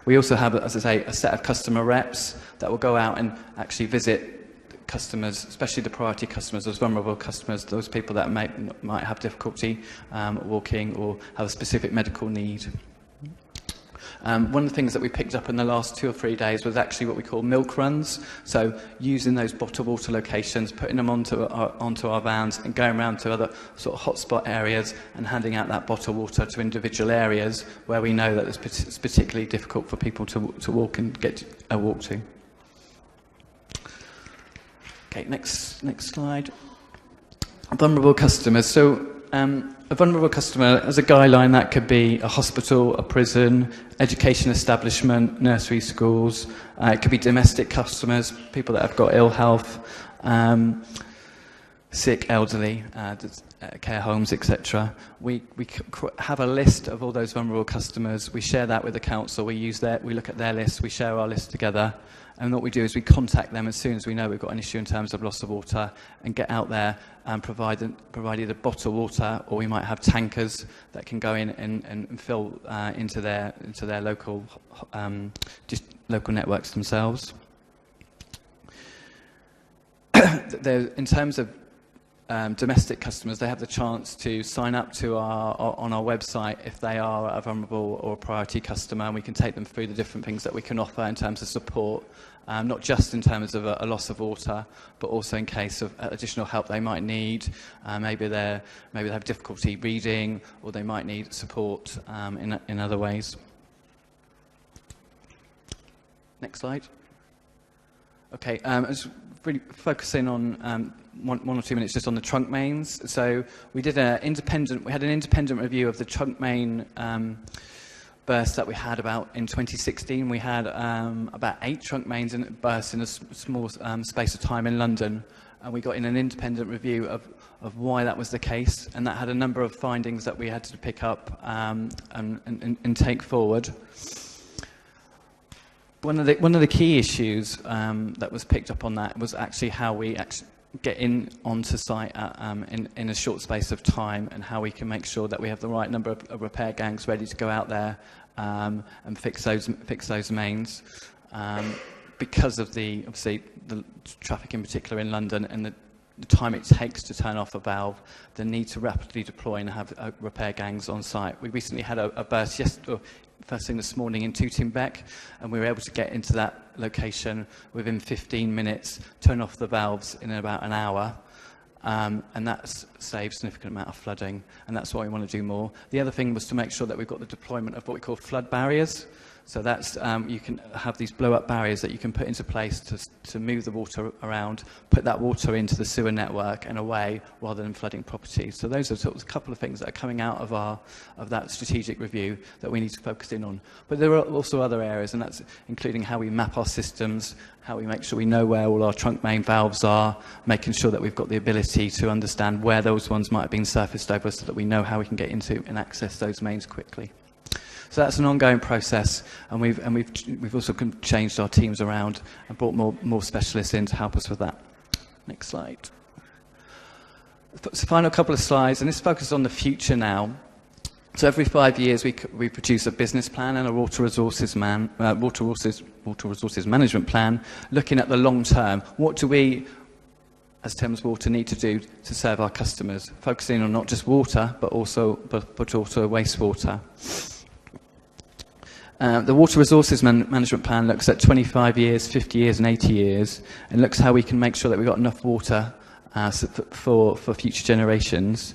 We also have, as I say, a set of customer reps that will go out and actually visit customers, especially the priority customers, those vulnerable customers, those people that might have difficulty walking or have a specific medical need. One of the things that we picked up in the last 2 or 3 days was actually what we call milk runs. So using those bottled water locations, putting them onto our vans and going around to other sort of hotspot areas and handing out that bottled water to individual areas where we know that it's particularly difficult for people to walk and get a walk to. Okay, next slide. Vulnerable customers. So a vulnerable customer, as a guideline, that could be a hospital, a prison, education establishment, nursery schools. It could be domestic customers, people that have got ill health, sick, elderly, care homes, etc. We have a list of all those vulnerable customers. We share that with the council. We look at their list. We share our list together. And what we do is we contact them as soon as we know we've got an issue in terms of loss of water, and get out there and provide either bottled water, or we might have tankers that can go in and fill into their local networks themselves. In terms of domestic customers, they have the chance to sign up to on our website if they are a vulnerable or a priority customer, and we can take them through the different things that we can offer in terms of support, not just in terms of a loss of water, but also in case of additional help they might need. Maybe they have difficulty reading, or they might need support in other ways. Next slide. Okay, I was really focusing on one or 2 minutes just on the trunk mains. So we had an independent review of the trunk main burst that we had in 2016. We had about 8 trunk mains burst in a small space of time in London, and we got in an independent review of why that was the case, and that had a number of findings that we had to pick up and take forward. One of the key issues that was picked up on that was actually how we get in onto site in a short space of time, and how we can make sure that we have the right number of repair gangs ready to go out there and fix those mains. Because of obviously the traffic in particular in London, and the time it takes to turn off a valve, the need to rapidly deploy and have repair gangs on site. We recently had a burst first thing this morning in Tooting Bec, and we were able to get into that location within 15 minutes, turn off the valves in about an hour, and that's saved a significant amount of flooding, and that's what we want to do more. The other thing was to make sure that we've got the deployment of what we call flood barriers. So that's, you can have these blow-up barriers that you can put into place to move the water around, put that water into the sewer network and away, rather than flooding properties. So those are sort of a couple of things that are coming out of that strategic review that we need to focus in on. But there are also other areas, and that's including how we map our systems, how we make sure we know where all our trunk main valves are, making sure that we've got the ability to understand where those ones might have been surfaced over, so that we know how we can get into and access those mains quickly. So that's an ongoing process, and we've also changed our teams around and brought more specialists in to help us with that. Next slide. So final couple of slides, and this focuses on the future now. So every 5 years we produce a business plan and a water resources management plan, looking at the long term. What do we, as Thames Water, need to do to serve our customers, focusing on not just water but also wastewater. The Water Resources Management Plan looks at 25 years, 50 years and 80 years, and looks how we can make sure that we've got enough water for future generations,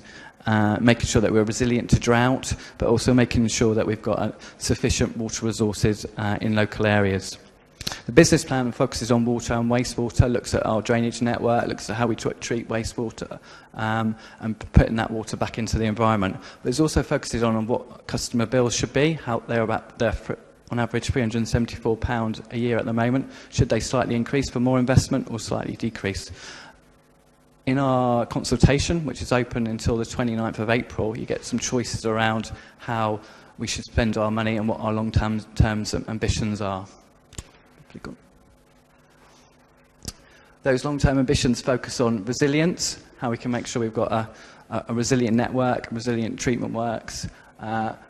making sure that we're resilient to drought, but also making sure that we've got sufficient water resources in local areas. The business plan focuses on water and wastewater, looks at our drainage network, looks at how we treat wastewater and putting that water back into the environment. But it also focuses on what customer bills should be, how they're on average £374 a year at the moment. Should they slightly increase for more investment or slightly decrease? In our consultation, which is open until the 29th of April, you get some choices around how we should spend our money and what our long-term ambitions are. Those long-term ambitions focus on resilience, how we can make sure we've got a resilient network, resilient treatment works,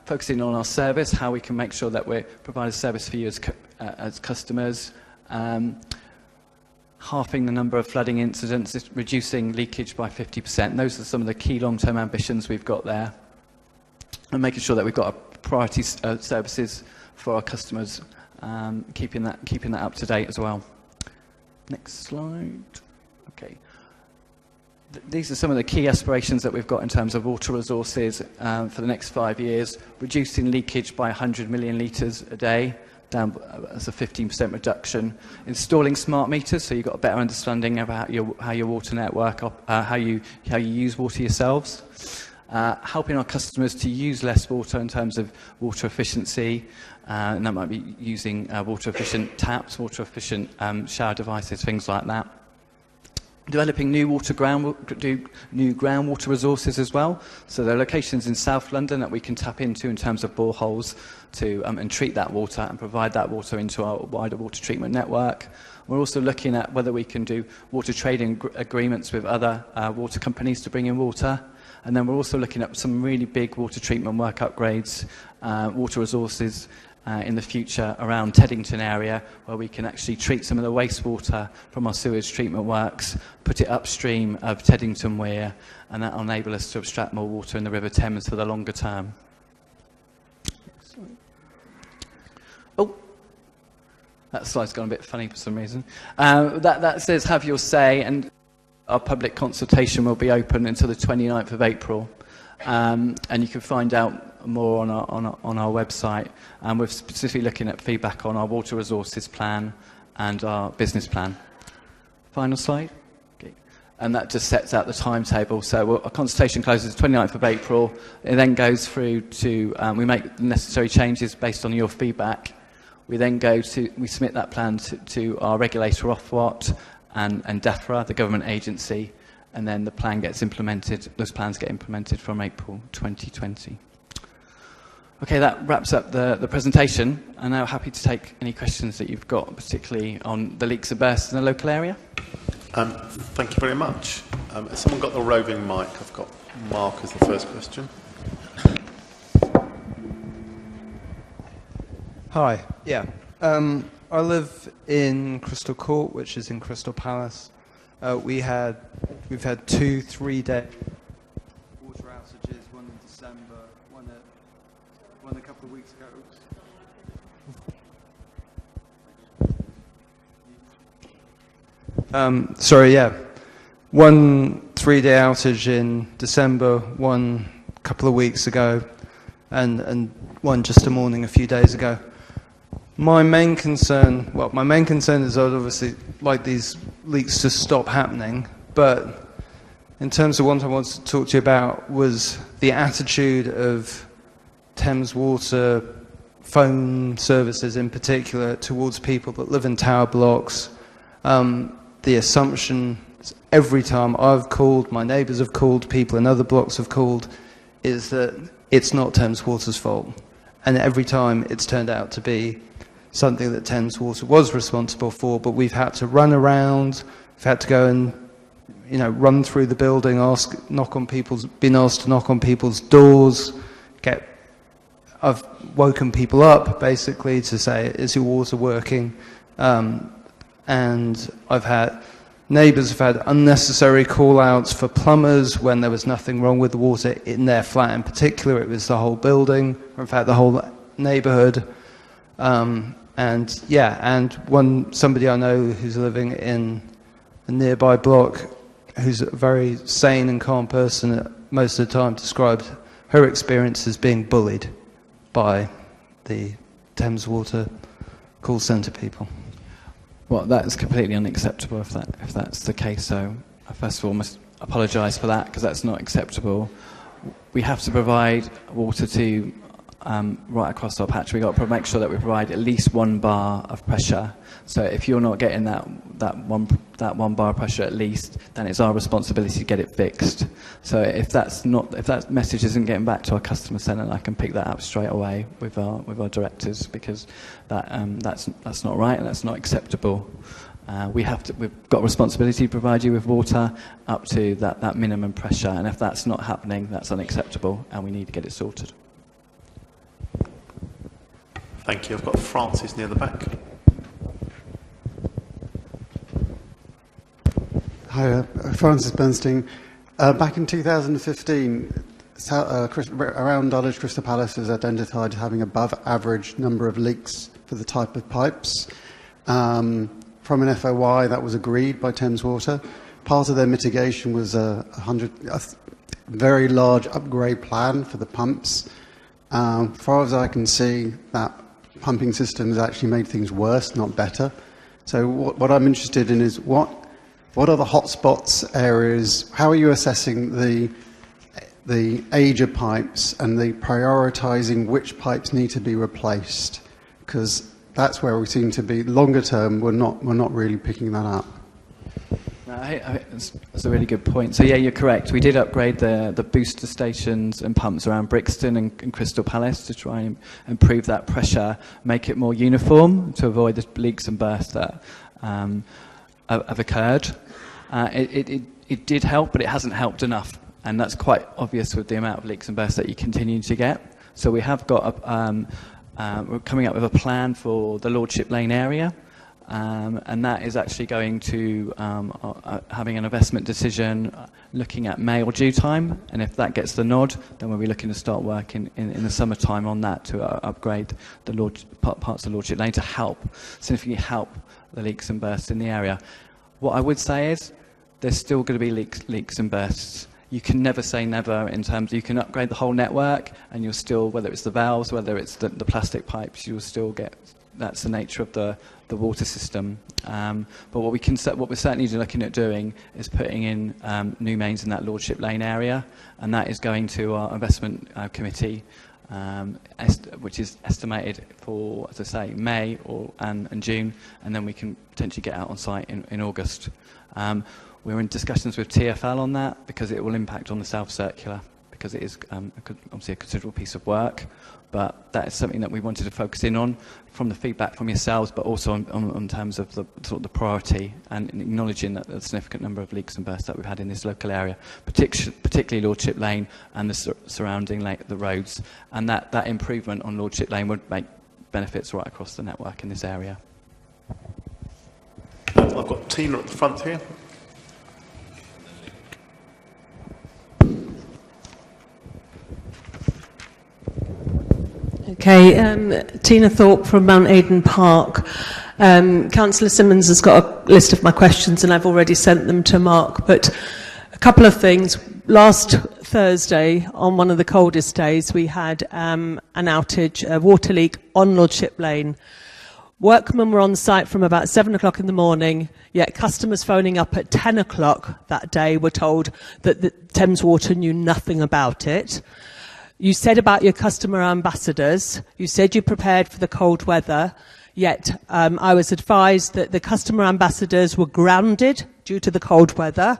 focusing on our service, how we can make sure that we provide a service for you as customers, halving the number of flooding incidents, reducing leakage by 50%. Those are some of the key long-term ambitions we've got there, and making sure that we've got priority services for our customers, keeping that up to date as well. Next slide. Okay. These are some of the key aspirations that we've got in terms of water resources for the next 5 years. Reducing leakage by 100 million litres a day, down as a 15% reduction. Installing smart meters, so you've got a better understanding of how your water network, how you use water yourselves. Helping our customers to use less water in terms of water efficiency, and that might be using water efficient taps, water efficient shower devices, things like that. Developing new groundwater resources as well. So there are locations in South London that we can tap into in terms of boreholes to and treat that water and provide that water into our wider water treatment network. We're also looking at whether we can do water trading agreements with other water companies to bring in water. And then we're also looking at some really big water treatment work upgrades, water resources in the future around Teddington area, where we can actually treat some of the wastewater from our sewage treatment works, put it upstream of Teddington Weir, and that will enable us to extract more water in the River Thames for the longer term. Oh, that slide's gone a bit funny for some reason. That says have your say, and our public consultation will be open until the 29th of April. And you can find out more on our website. And we're specifically looking at feedback on our water resources plan and our business plan. Final slide. Okay. And that just sets out the timetable. So our consultation closes the 29th of April. It then goes through to, we make the necessary changes based on your feedback. We then we submit that plan to our regulator Ofwat and DEFRA, the government agency, and then the plan gets implemented. Those plans get implemented from April 2020. Okay, that wraps up the presentation. I'm now happy to take any questions that you've got, particularly on the leaks and bursts in the local area. Thank you very much. Has someone got the roving mic? I've got Mark as the first question. Hi, yeah. I live in Crystal Court, which is in Crystal Palace. We've had 2 3-day water outages, one in December, one a couple of weeks ago. Sorry, yeah. 1 3-day outage in December, one a couple of weeks ago, and one just a morning a few days ago. My main concern is I'd obviously like these leaks to stop happening, but in terms of what I wanted to talk to you about was the attitude of Thames Water phone services in particular towards people that live in tower blocks. The assumption every time I've called, my neighbours have called, people in other blocks have called, is that it's not Thames Water's fault. And every time it's turned out to be something that Thames Water was responsible for, but we've had to run around, we've had to go and, run through the building, been asked to knock on people's doors, I've woken people up basically to say, is your water working? And neighbours have had unnecessary call-outs for plumbers when there was nothing wrong with the water in their flat in particular. It was the whole building, or in fact the whole neighbourhood. And somebody I know who's living in a nearby block, who's a very sane and calm person most of the time, described her experience as being bullied by the Thames Water call centre people. Well, that's completely unacceptable if that's the case. So, first of all, I must apologise for that, because that's not acceptable. We have to provide water to right across our patch. We've got to make sure that we provide at least 1 bar of pressure. So if you're not getting that one bar of pressure at least, then it's our responsibility to get it fixed. So if that message isn't getting back to our customer centre, I can pick that up straight away with our directors, because that's not right and that's not acceptable. We've got a responsibility to provide you with water up to that minimum pressure, and if that's not happening, that's unacceptable, and we need to get it sorted. Thank you. I've got Francis near the back. Hi, Francis Bernstein. Back in 2015, around Dulwich Crystal Palace was identified having above average number of leaks for the type of pipes. From an FOI that was agreed by Thames Water. Part of their mitigation was a very large upgrade plan for the pumps. As far as I can see, that pumping system has actually made things worse, not better. So what I'm interested in is what are the hotspots areas? How are you assessing the age of pipes and the prioritising which pipes need to be replaced? Because that's where we seem to be. Longer term, we're not really picking that up. That's a really good point. So yeah, you're correct. We did upgrade the booster stations and pumps around Brixton and Crystal Palace to try and improve that pressure, make it more uniform to avoid the leaks and bursts that have occurred. It did help, but it hasn't helped enough, and that's quite obvious with the amount of leaks and bursts that you continue to get. So we have got we're coming up with a plan for the Lordship Lane area. And that is actually going to having an investment decision looking at May or June time, and if that gets the nod, then we'll be looking to start working in the summertime on that to upgrade the parts of Lordship Lane to significantly help the leaks and bursts in the area. What I would say is there's still going to be leaks and bursts. You can never say never in terms of you can upgrade the whole network and you'll still, whether it's the valves, whether it's the plastic pipes, you'll still get. That's the nature of the water system. But what we're certainly looking at doing is putting in new mains in that Lordship Lane area, and that is going to our investment committee, which is estimated for, as I say, May and June, and then we can potentially get out on site in August. We're in discussions with TfL on that because it will impact on the South Circular, because it is obviously a considerable piece of work. But that is something that we wanted to focus in on from the feedback from yourselves, but also on terms of the sort of the priority and acknowledging that the significant number of leaks and bursts that we've had in this local area, particularly Lordship Lane and the surrounding the roads. And that improvement on Lordship Lane would make benefits right across the network in this area. I've got Tina at the front here. Okay, Tina Thorpe from Mount Aidan Park. Councillor Simmons has got a list of my questions and I've already sent them to Mark, but a couple of things. Last Thursday, on one of the coldest days, we had an outage, a water leak on Lordship Lane. Workmen were on site from about 7 o'clock in the morning, yet customers phoning up at 10 o'clock that day were told that the Thames Water knew nothing about it. You said about your customer ambassadors, you said you prepared for the cold weather, yet I was advised that the customer ambassadors were grounded due to the cold weather.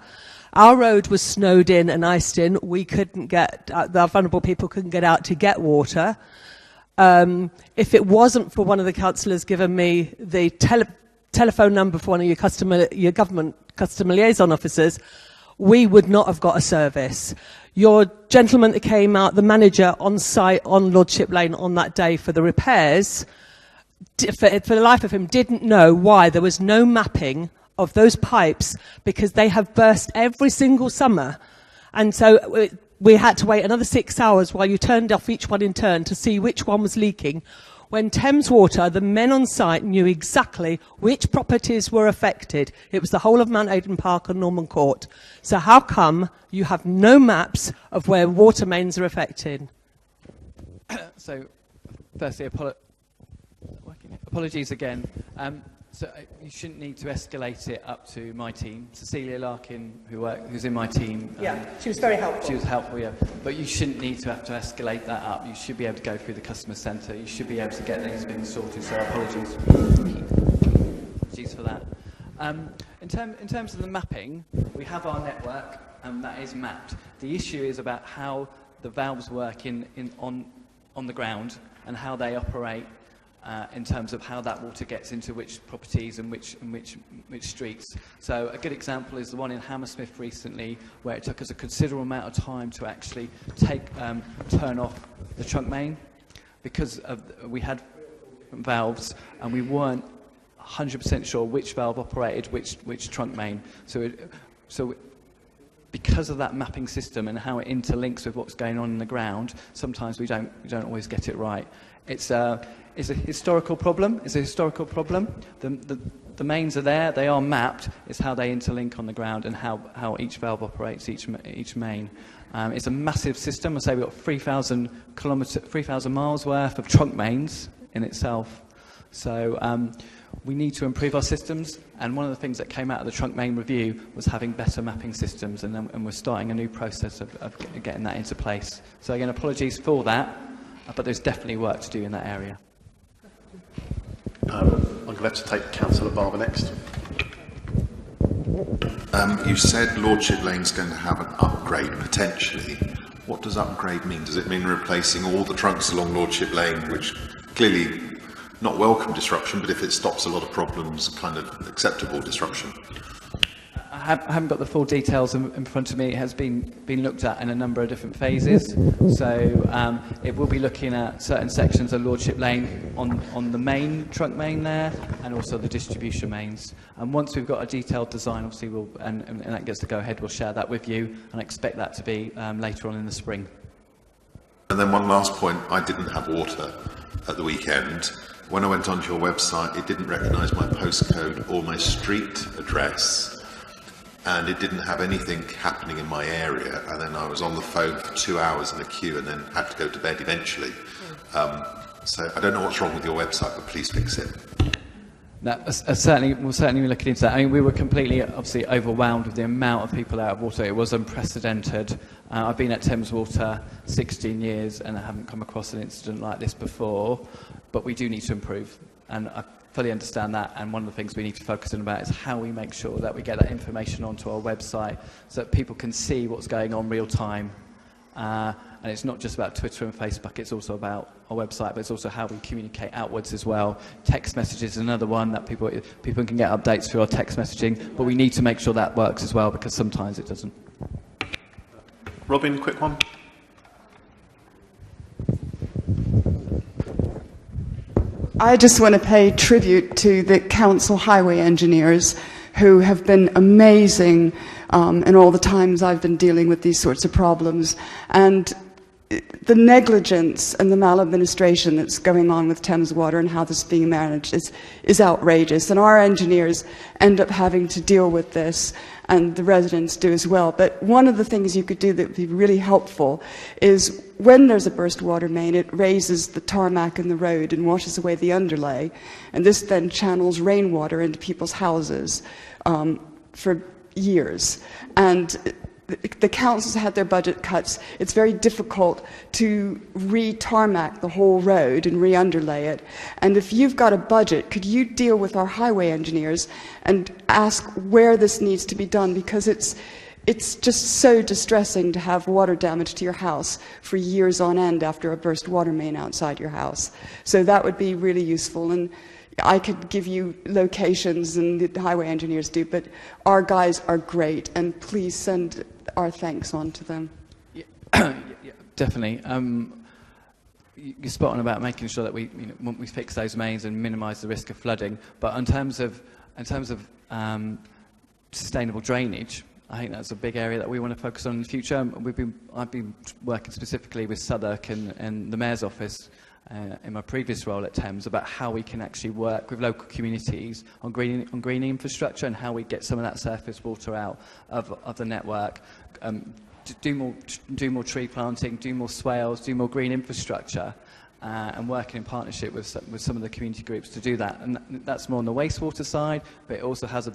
Our road was snowed in and iced in. We couldn't get, the vulnerable people couldn't get out to get water. If it wasn't for one of the councillors giving me the telephone number for one of your government customer liaison officers, we would not have got a service. Your gentleman that came out, the manager on site on Lordship Lane on that day for the repairs, for the life of him, didn't know why there was no mapping of those pipes, because they have burst every single summer. And so we had to wait another 6 hours while you turned off each one in turn to see which one was leaking. When Thames Water, the men on site knew exactly which properties were affected. It was the whole of Mount Aidan Park and Norman Court. So how come you have no maps of where water mains are affected? So, firstly, apologies again. So you shouldn't need to escalate it up to my team. Cecilia Larkin, who's in my team. Yeah, she was very helpful. She was helpful, yeah. But you shouldn't need to have to escalate that up. You should be able to go through the customer centre. You should be able to get these things sorted. So apologies. Apologies for that. In terms of the mapping, we have our network, and that is mapped. The issue is about how the valves work on the ground and how they operate. In terms of how that water gets into which properties and which streets. So a good example is the one in Hammersmith recently, where it took us a considerable amount of time to actually turn off the trunk main, because we had valves and we weren't 100% sure which valve operated which trunk main. So because of that mapping system and how it interlinks with what's going on in the ground, sometimes we don't always get it right. It's a historical problem. It's a historical problem. The mains are there. They are mapped. It's how they interlink on the ground and how each valve operates each main. It's a massive system. I say we've got 3,000 miles worth of trunk mains in itself. So we need to improve our systems. And one of the things that came out of the trunk main review was having better mapping systems. And we're starting a new process of getting that into place. So again, apologies for that. But there's definitely work to do in that area. I'm glad to take Councillor Barber next. You said Lordship Lane's going to have an upgrade, potentially. What does upgrade mean? Does it mean replacing all the trunks along Lordship Lane, which clearly not welcome disruption, but if it stops a lot of problems, kind of acceptable disruption? I haven't got the full details in front of me. It has been looked at in a number of different phases. So it will be looking at certain sections of Lordship Lane on the main trunk main there, and also the distribution mains. And once we've got a detailed design, obviously and that gets to go ahead, we'll share that with you, and I expect that to be later on in the spring. And then one last point, I didn't have water at the weekend. When I went onto your website, it didn't recognise my postcode or my street address. And it didn't have anything happening in my area, and then I was on the phone for 2 hours in a queue and then had to go to bed eventually. So I don't know what's wrong with your website, but please fix it. We'll certainly be looking into that. I mean, we were completely, obviously, overwhelmed with the amount of people out of water. It was unprecedented. I've been at Thames Water 16 years and I haven't come across an incident like this before, but we do need to improve. And I fully understand that, and one of the things we need to focus on about is how we make sure that we get that information onto our website so that people can see what's going on real time, And it's not just about Twitter and Facebook, it's also about our website, but it's also how we communicate outwards as well. Text messages is another one that people can get updates through our text messaging, but we need to make sure that works as well, because sometimes it doesn't. Robin, quick one. I just want to pay tribute to the council highway engineers who have been amazing in all the times I've been dealing with these sorts of problems. And the negligence and the maladministration that's going on with Thames Water and how this is being managed is outrageous. And our engineers end up having to deal with this, and the residents do as well. But one of the things you could do that would be really helpful is when there's a burst water main, it raises the tarmac in the road and washes away the underlay. And this then channels rainwater into people's houses for years. And the councils had their budget cuts. It's very difficult to re-tarmac the whole road and re-underlay it. And if you've got a budget, could you deal with our highway engineers and ask where this needs to be done? Because it's just so distressing to have water damage to your house for years on end after a burst water main outside your house. So that would be really useful. And I could give you locations, and the highway engineers do, but our guys are great, and please send our thanks on to them. Yeah, definitely. You're spot on about making sure that we fix those mains and minimise the risk of flooding. But in terms of sustainable drainage, I think that's a big area that we want to focus on in the future. I've been working specifically with Southwark and the Mayor's office in my previous role at Thames about how we can actually work with local communities on green infrastructure and how we get some of that surface water out of the network. Do more tree planting, do more swales, do more green infrastructure, and working in partnership with some of the community groups to do that. And that's more on the wastewater side, but it also has a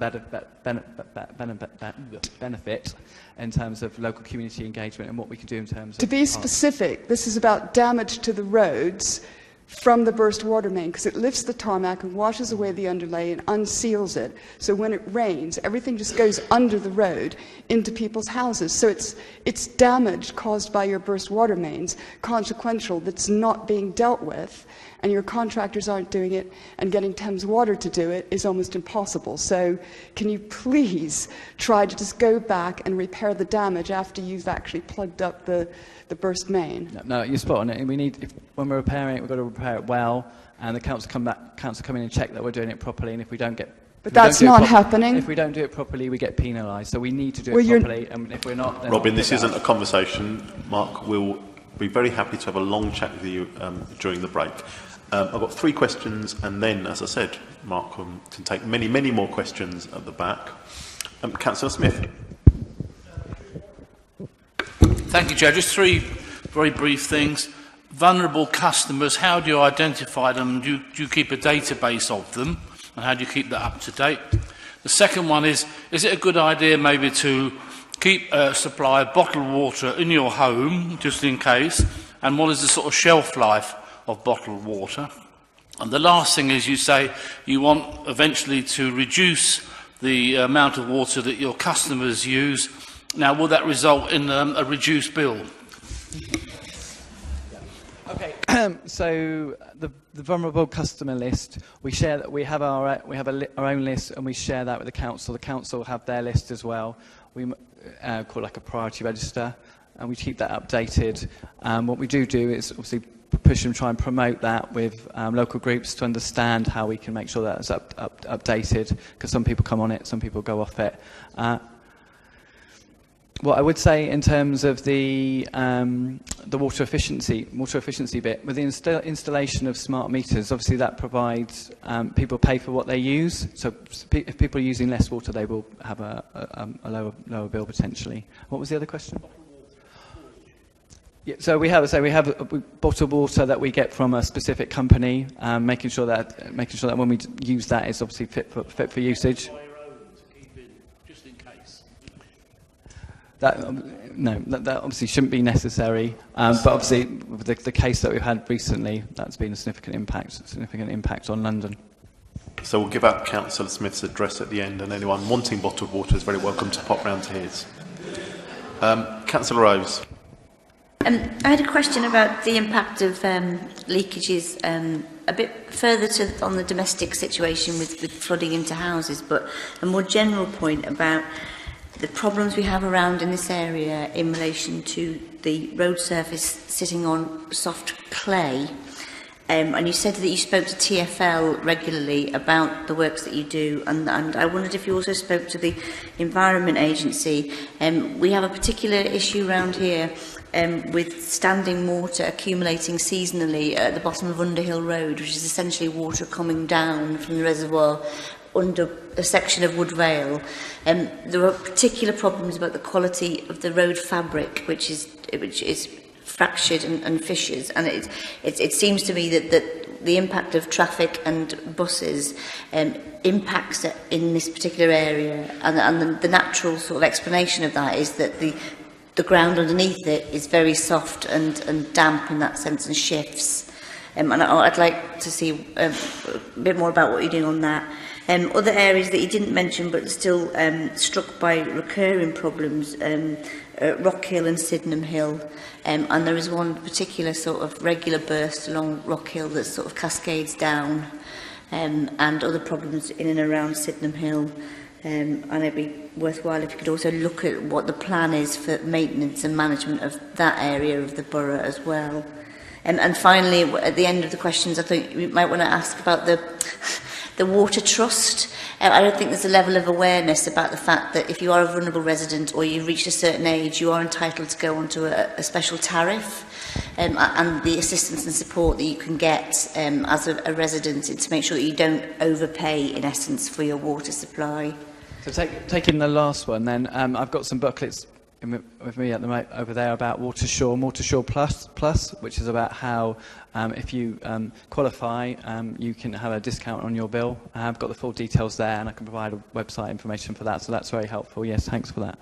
benefit in terms of local community engagement and what we can do in terms of... To be specific, this is about damage to the roads from the burst water main, because it lifts the tarmac and washes away the underlay and unseals it. So when it rains, everything just goes under the road into people's houses. So it's damage caused by your burst water mains, consequential, that's not being dealt with, and your contractors aren't doing it, and getting Thames Water to do it is almost impossible. So can you please try to just go back and repair the damage after you've actually plugged up the burst main? No, you're spot on it. When we're repairing it, we've got to repair it well, and the council come in and check that we're doing it properly, and if we don't get... But that's not happening. If we don't do it properly, we get penalised. So we need to do it properly, and if we're not... Robin, this isn't a conversation. Mark will be very happy to have a long chat with you during the break. I've got 3 questions, and then, as I said, Mark can take many, many more questions at the back. Councillor Smith. Thank you, Chair. Just 3 very brief things. Vulnerable customers, how do you identify them? Do you keep a database of them? And how do you keep that up to date? The second one is it a good idea maybe to keep a supply of bottled water in your home, just in case? And what is the sort of shelf life of bottled water? And the last thing is you say you want eventually to reduce the amount of water that your customers use. Now, will that result in a reduced bill? Okay, so the vulnerable customer list, we share that. We have our own list, and we share that with the council. The council have their list as well. We call it like a priority register, and we keep that updated. What we do is obviously push and try and promote that with local groups to understand how we can make sure that it's updated, because some people come on it, some people go off it. What I would say in terms of the water efficiency bit, with the installation of smart meters, obviously that provides people pay for what they use. So if people are using less water, they will have a lower bill potentially. What was the other question? Yeah, so we have bottled water that we get from a specific company, making sure that when we use that, it's obviously fit for usage. That obviously shouldn't be necessary, but obviously with the case that we've had recently, that's been a significant impact on London. So we'll give out Councillor Smith's address at the end, and anyone wanting bottled water is very welcome to pop round to his. Councillor Rose. I had a question about the impact of leakages a bit further on the domestic situation with flooding into houses, but a more general point about the problems we have around in this area in relation to the road surface sitting on soft clay. And you said that you spoke to TfL regularly about the works that you do, and I wondered if you also spoke to the Environment Agency. We have a particular issue around here with standing water accumulating seasonally at the bottom of Underhill Road, which is essentially water coming down from the reservoir under a section of Wood Vale. There are particular problems about the quality of the road fabric, which is fractured and fissures, and it seems to me that the impact of traffic and buses impacts in this particular area, and the natural sort of explanation of that is that the ground underneath it is very soft and damp in that sense and shifts. And I'd like to see a bit more about what you're doing on that. Other areas that you didn't mention but still struck by recurring problems, Rock Hill and Sydenham Hill, and there is one particular sort of regular burst along Rock Hill that sort of cascades down, and other problems in and around Sydenham Hill. And it'd be worthwhile if you could also look at what the plan is for maintenance and management of that area of the borough as well. And finally, at the end of the questions, I think you might want to ask about the water trust. I don't think there's a level of awareness about the fact that if you are a vulnerable resident or you've reached a certain age, you are entitled to go onto a special tariff, and the assistance and support that you can get as a resident to make sure that you don't overpay, in essence, for your water supply. So taking the last one then, I've got some booklets with me at the over there about Watershore Plus, which is about how if you qualify, you can have a discount on your bill. I've got the full details there, and I can provide website information for that, so that's very helpful. Yes, thanks for that.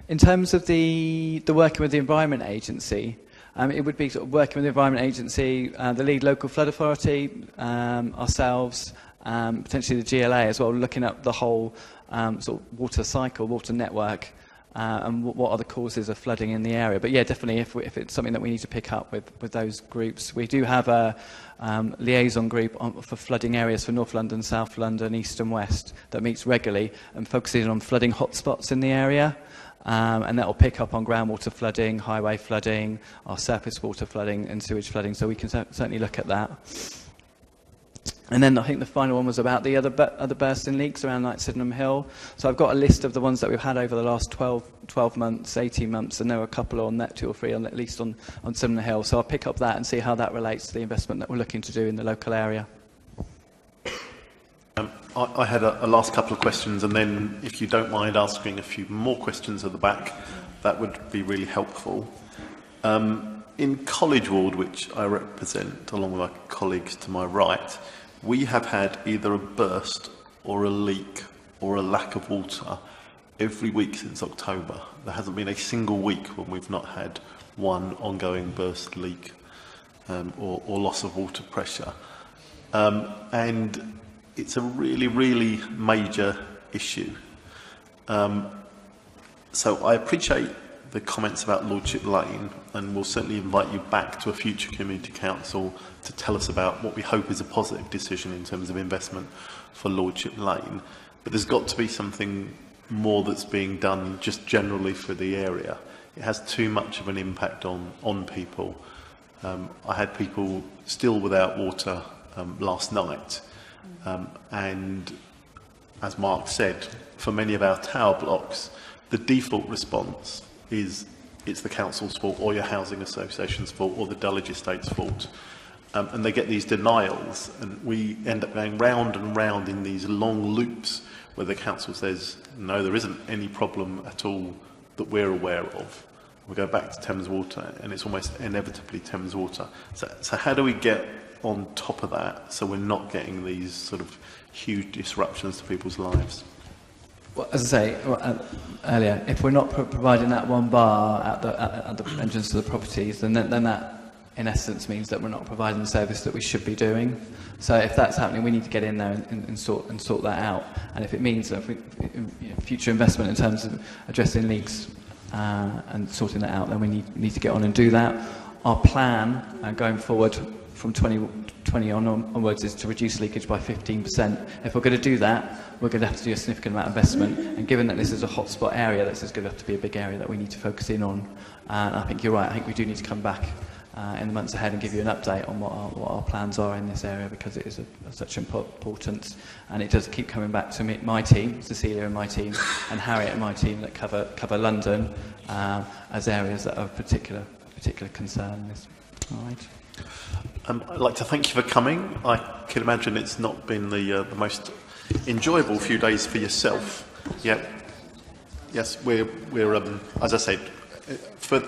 In terms of the working with the Environment Agency, it would be sort of working with the Environment Agency, the lead local flood authority, ourselves, potentially the GLA as well, looking at the whole sort of water cycle, water network, and what are the causes of flooding in the area. But yeah, definitely if it's something that we need to pick up with those groups. We do have a liaison group for flooding areas for North London, South London, East and West that meets regularly and focuses on flooding hotspots in the area. And that will pick up on groundwater flooding, highway flooding, our surface water flooding and sewage flooding, so we can certainly look at that. And then I think the final one was about the other bursting leaks around like Sydenham Hill. So I've got a list of the ones that we've had over the last 12 months, 18 months, and there were a couple on that, 2 or 3 on at least on Sydenham Hill. So I'll pick up that and see how that relates to the investment that we're looking to do in the local area. I had a last couple of questions, and then if you don't mind asking a few more questions at the back, that would be really helpful. In College Ward, which I represent along with my colleagues to my right, we have had either a burst or a leak or a lack of water every week since October. There hasn't been a single week when we've not had one ongoing burst, leak, or loss of water pressure. And it's a really, really major issue. So I appreciate the comments about Lordship Lane, and we'll certainly invite you back to a future community council to tell us about what we hope is a positive decision in terms of investment for Lordship Lane. But there's got to be something more that's being done just generally for the area. It has too much of an impact on people. I had people still without water last night, and as Mark said, for many of our tower blocks, the default response is it's the council's fault or your housing association's fault or the Dulwich Estate's fault. And they get these denials, and we end up going round and round in these long loops where the council says, no, there isn't any problem at all that we're aware of. We go back to Thames Water, and it's almost inevitably Thames Water. So how do we get on top of that so we're not getting these sort of huge disruptions to people's lives? Well, as I say earlier, if we're not providing that one bar at the entrance to the properties, then that in essence means that we're not providing the service that we should be doing. So if that's happening, we need to get in there and sort that out. And if it means that future investment in terms of addressing leaks and sorting that out, then we need to get on and do that. Our plan going forward from 2020 onwards is to reduce leakage by 15%. If we're going to do that, we're going to have to do a significant amount of investment, and given that this is a hotspot area, this is going to have to be a big area that we need to focus in on. And I think you're right, I think we do need to come back in the months ahead and give you an update on what our plans are in this area, because it is of such importance, and it does keep coming back to me, my team, Cecilia and my team, and Harriet and my team that cover London as areas that are of particular concern. All right. I'd like to thank you for coming. I can imagine it's not been the most enjoyable few days for yourself. Yeah. Yes, we're as I said, for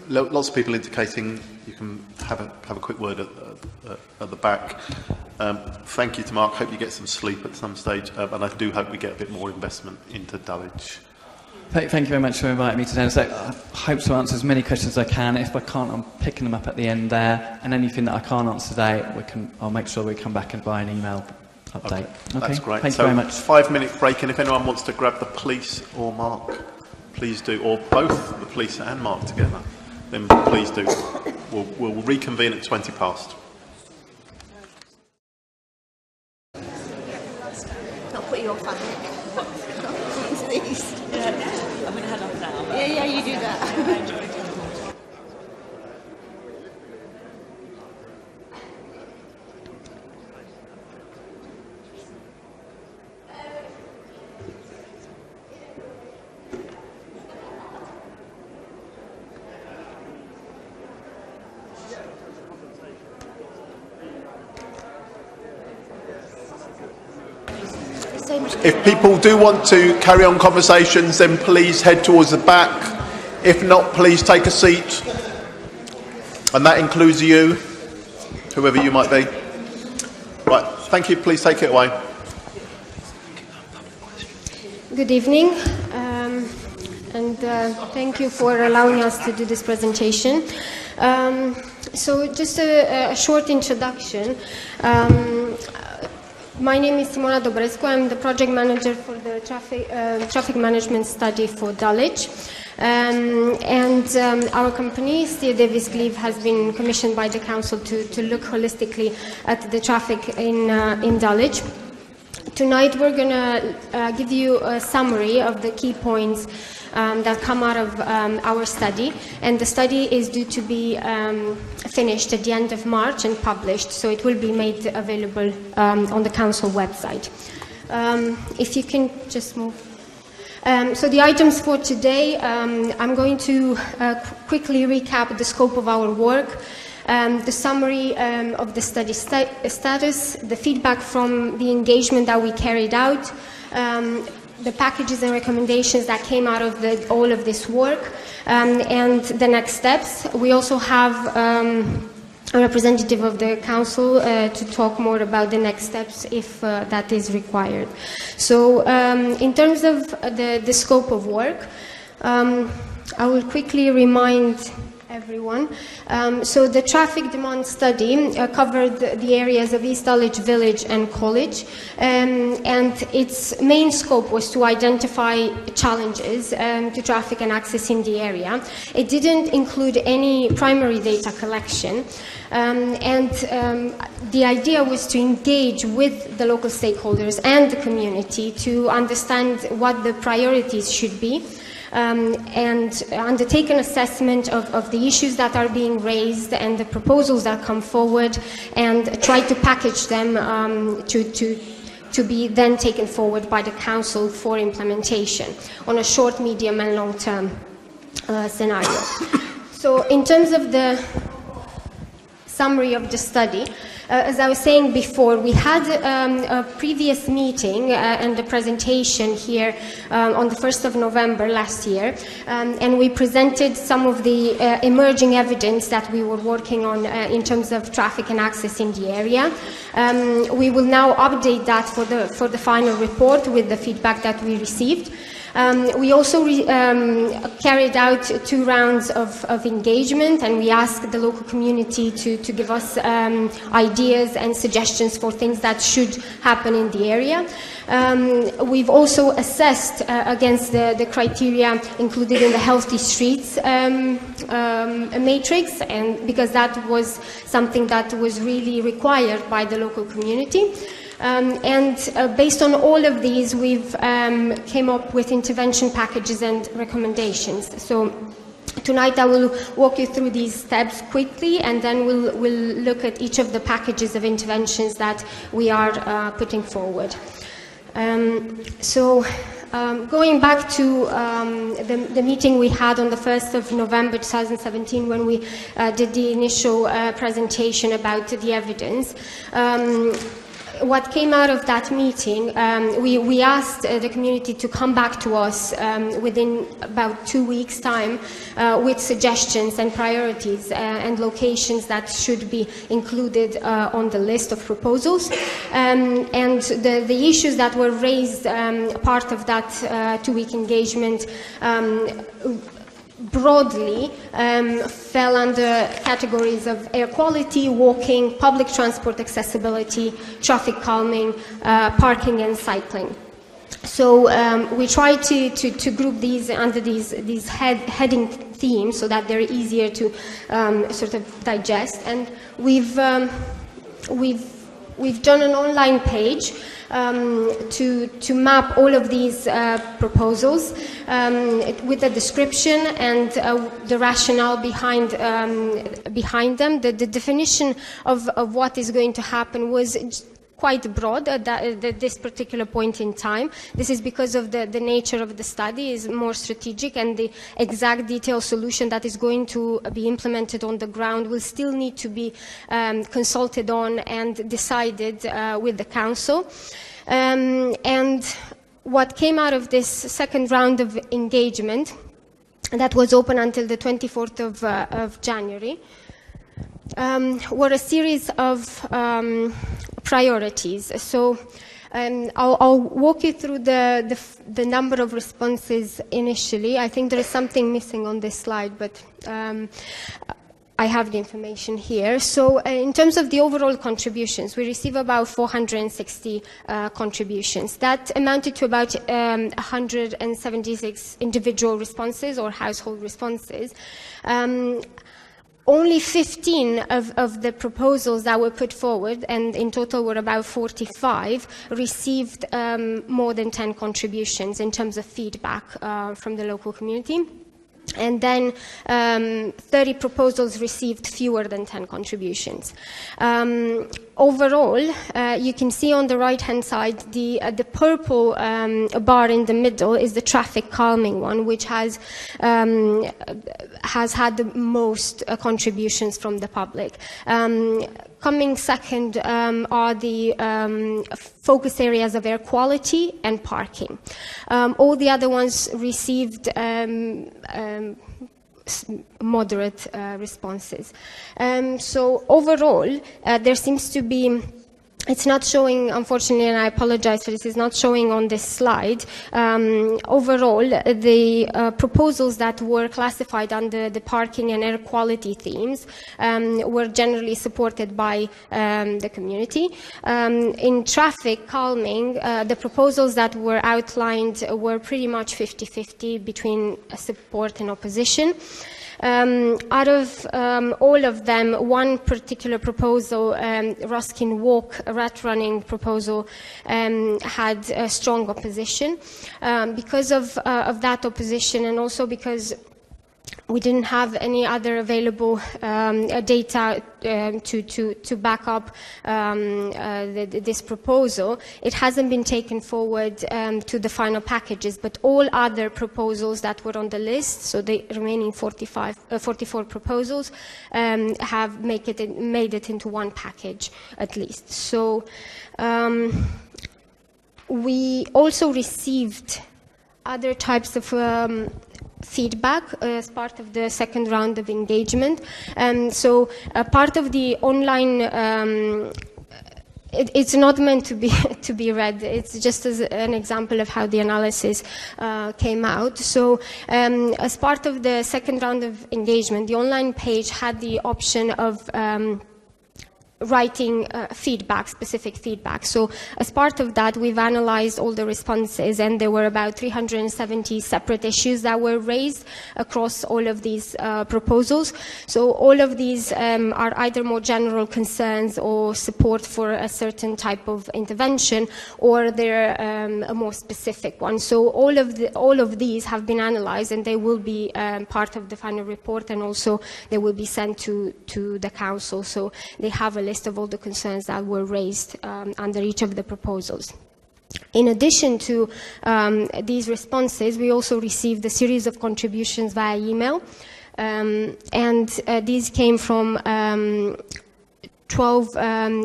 lots of people indicating you can have a quick word at the back. Thank you to Mark. Hope you get some sleep at some stage, and I do hope we get a bit more investment into Dulwich. Thank you very much for inviting me today. So I hope to answer as many questions as I can. If I can't, I'm picking them up at the end there. And anything that I can't answer today, I'll make sure we come back and buy an email update. Okay. That's great. Thank you very much. 5-minute break, and if anyone wants to grab the police or Mark, please do, or both the police and Mark together, then please do. We'll reconvene at 20 past. Not put you off, please. I'm going to head off now. Yeah, you do that. If people do want to carry on conversations, then please head towards the back. If not, please take a seat. And that includes you, whoever you might be. Right, thank you. Please take it away. Good evening, and thank you for allowing us to do this presentation. So just a short introduction. My name is Simona Dobrescu. I'm the project manager for the traffic management study for Dulwich. Our company, Steer Davis Gleave, has been commissioned by the council to look holistically at the traffic in Dulwich. Tonight we're going to give you a summary of the key points that come out of our study, and the study is due to be finished at the end of March and published, so it will be made available on the council website. If you can just move. So the items for today, I'm going to quickly recap the scope of our work, the summary of the study status, the feedback from the engagement that we carried out, the packages and recommendations that came out of all of this work, and the next steps. We also have a representative of the council to talk more about the next steps if that is required. So in terms of the scope of work, I will quickly remind everyone. So the traffic demand study covered the areas of East Dulwich Village and College, and its main scope was to identify challenges to traffic and access in the area. It didn't include any primary data collection, and the idea was to engage with the local stakeholders and the community to understand what the priorities should be, and undertake an assessment of the issues that are being raised and the proposals that come forward, and try to package them to be then taken forward by the council for implementation on a short, medium and long term scenario. So in terms of the summary of the study, as I was saying before, we had a previous meeting and a presentation here on the 1st of November last year, and we presented some of the emerging evidence that we were working on in terms of traffic and access in the area. We will now update that for the final report with the feedback that we received. We also carried out 2 rounds of engagement, and we asked the local community to give us ideas and suggestions for things that should happen in the area. We've also assessed against the criteria included in the Healthy Streets matrix, and because that was something that was really required by the local community. Based on all of these, we've came up with intervention packages and recommendations. So tonight I will walk you through these steps quickly, and then we'll look at each of the packages of interventions that we are putting forward. Going back to the meeting we had on the 1st of November 2017 when we did the initial presentation about the evidence, what came out of that meeting, we asked the community to come back to us within about 2 weeks' time with suggestions and priorities and locations that should be included on the list of proposals. And the issues that were raised part of that 2-week engagement broadly fell under categories of air quality, walking, public transport accessibility, traffic calming, parking and cycling. So we try to group these under these heading themes so that they're easier to sort of digest. And we've done an online page to map all of these proposals with a description and the rationale behind them. The definition of what is going to happen was quite broad at this particular point in time. This is because of the nature of the study is more strategic, and the exact detailed solution that is going to be implemented on the ground will still need to be consulted on and decided with the council. And what came out of this second round of engagement that was open until the 24th of January were a series of priorities. So I'll walk you through the number of responses initially. I think there is something missing on this slide, but I have the information here. So in terms of the overall contributions, we receive about 460 contributions. That amounted to about 176 individual responses or household responses. Only 15 of the proposals that were put forward, and in total were about 45, received more than 10 contributions in terms of feedback from the local community. And then 30 proposals received fewer than 10 contributions. Overall, you can see on the right-hand side, the purple bar in the middle is the traffic calming one, which has had the most contributions from the public. Coming second are the focus areas of air quality and parking. All the other ones received moderate responses. So overall, there seems to be, it's not showing, unfortunately, and I apologize for this, it's not showing on this slide. Overall, the proposals that were classified under the parking and air quality themes were generally supported by the community. In traffic calming, the proposals that were outlined were pretty much 50-50 between support and opposition. Out of all of them, one particular proposal, Ruskin Walk, a rat running proposal, had a strong opposition. Because of that opposition, and also because we didn't have any other available data to back up this proposal, it hasn't been taken forward to the final packages, but all other proposals that were on the list, so the remaining 44 proposals, have made it into one package at least. So we also received other types of feedback as part of the second round of engagement. So part of the online It's not meant to be to be read. It's just as an example of how the analysis came out. So, as part of the second round of engagement, the online page had the option of writing feedback, specific feedback. So as part of that, we've analyzed all the responses, and there were about 370 separate issues that were raised across all of these proposals. So all of these are either more general concerns or support for a certain type of intervention, or they're a more specific one. So all of these have been analyzed, and they will be part of the final report, and also they will be sent to the council. So they have a list of all the concerns that were raised under each of the proposals. In addition to these responses, we also received a series of contributions via email, and these came from 12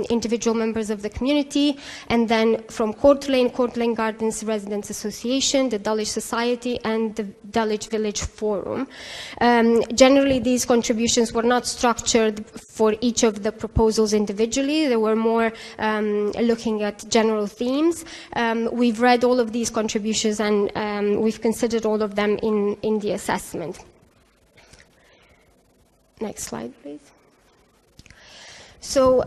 individual members of the community, and then from Court Lane Gardens Residents Association, the Dulwich Society, and the Dulwich Village Forum. Generally, these contributions were not structured for each of the proposals individually. They were more looking at general themes. We've read all of these contributions, and we've considered all of them in the assessment. Next slide, please. So,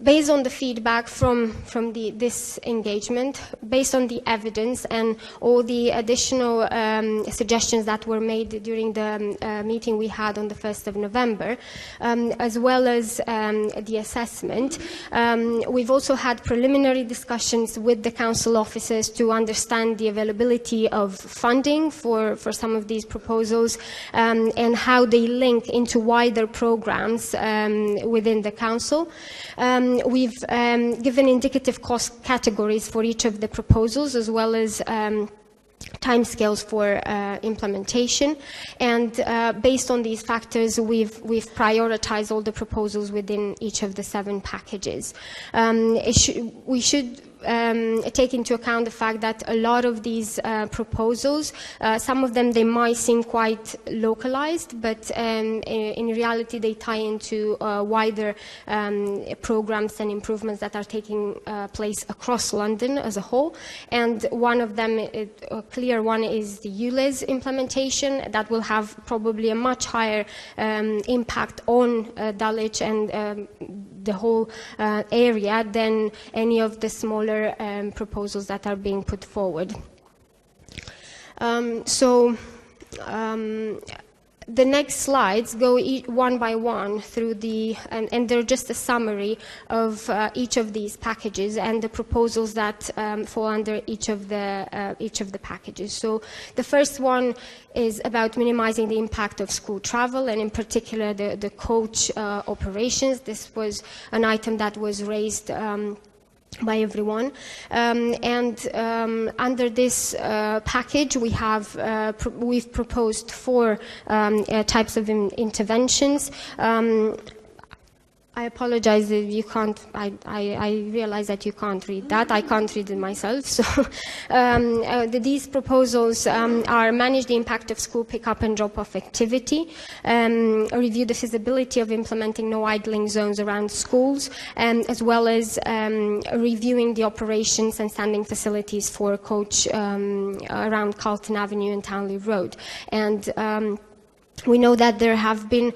based on the feedback from this engagement, based on the evidence and all the additional suggestions that were made during the meeting we had on the 1st of November, as well as the assessment, we've also had preliminary discussions with the council officers to understand the availability of funding for some of these proposals, and how they link into wider programs within the council. We've given indicative cost categories for each of the proposals, as well as timescales for implementation, and based on these factors, we've prioritized all the proposals within each of the 7 packages. We should take into account the fact that a lot of these proposals, some of them, they might seem quite localized, but in reality they tie into wider programs and improvements that are taking place across London as a whole. And one of them, a clear one, is the ULEZ implementation that will have probably a much higher impact on Dulwich and the whole area than any of the smaller proposals that are being put forward. The next slides go one by one through the, and they're just a summary of each of these packages and the proposals that fall under each of the packages. So the first one is about minimizing the impact of school travel, and in particular the coach operations. This was an item that was raised by everyone, and under this package we've proposed 4 types of interventions. I apologize if you can't, I realize that you can't read that. I can't read it myself. So these proposals are manage the impact of school pick-up and drop-off activity, review the feasibility of implementing no idling zones around schools, as well as reviewing the operations and standing facilities for coach around Carlton Avenue and Townley Road. And we know that there has been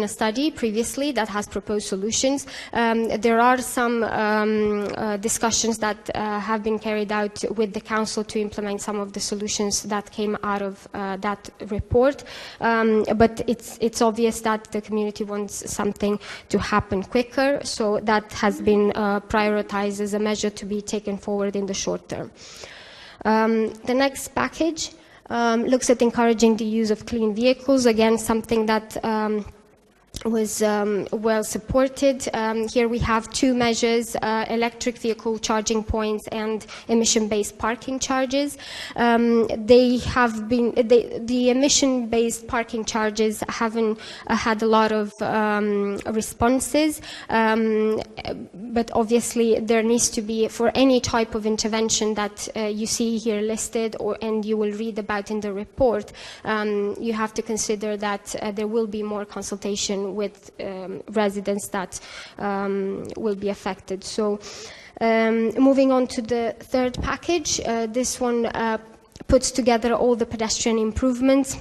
a study previously that has proposed solutions. There are some discussions that have been carried out with the council to implement some of the solutions that came out of that report. But it's obvious that the community wants something to happen quicker, so that has been prioritized as a measure to be taken forward in the short term. The next package looks at encouraging the use of clean vehicles, again something that was well supported. Here we have 2 measures, electric vehicle charging points and emission-based parking charges. The emission-based parking charges haven't had a lot of responses, but obviously there needs to be, for any type of intervention that you see here listed and you will read about in the report, you have to consider that there will be more consultation with residents that will be affected. So moving on to the third package, this one puts together all the pedestrian improvements.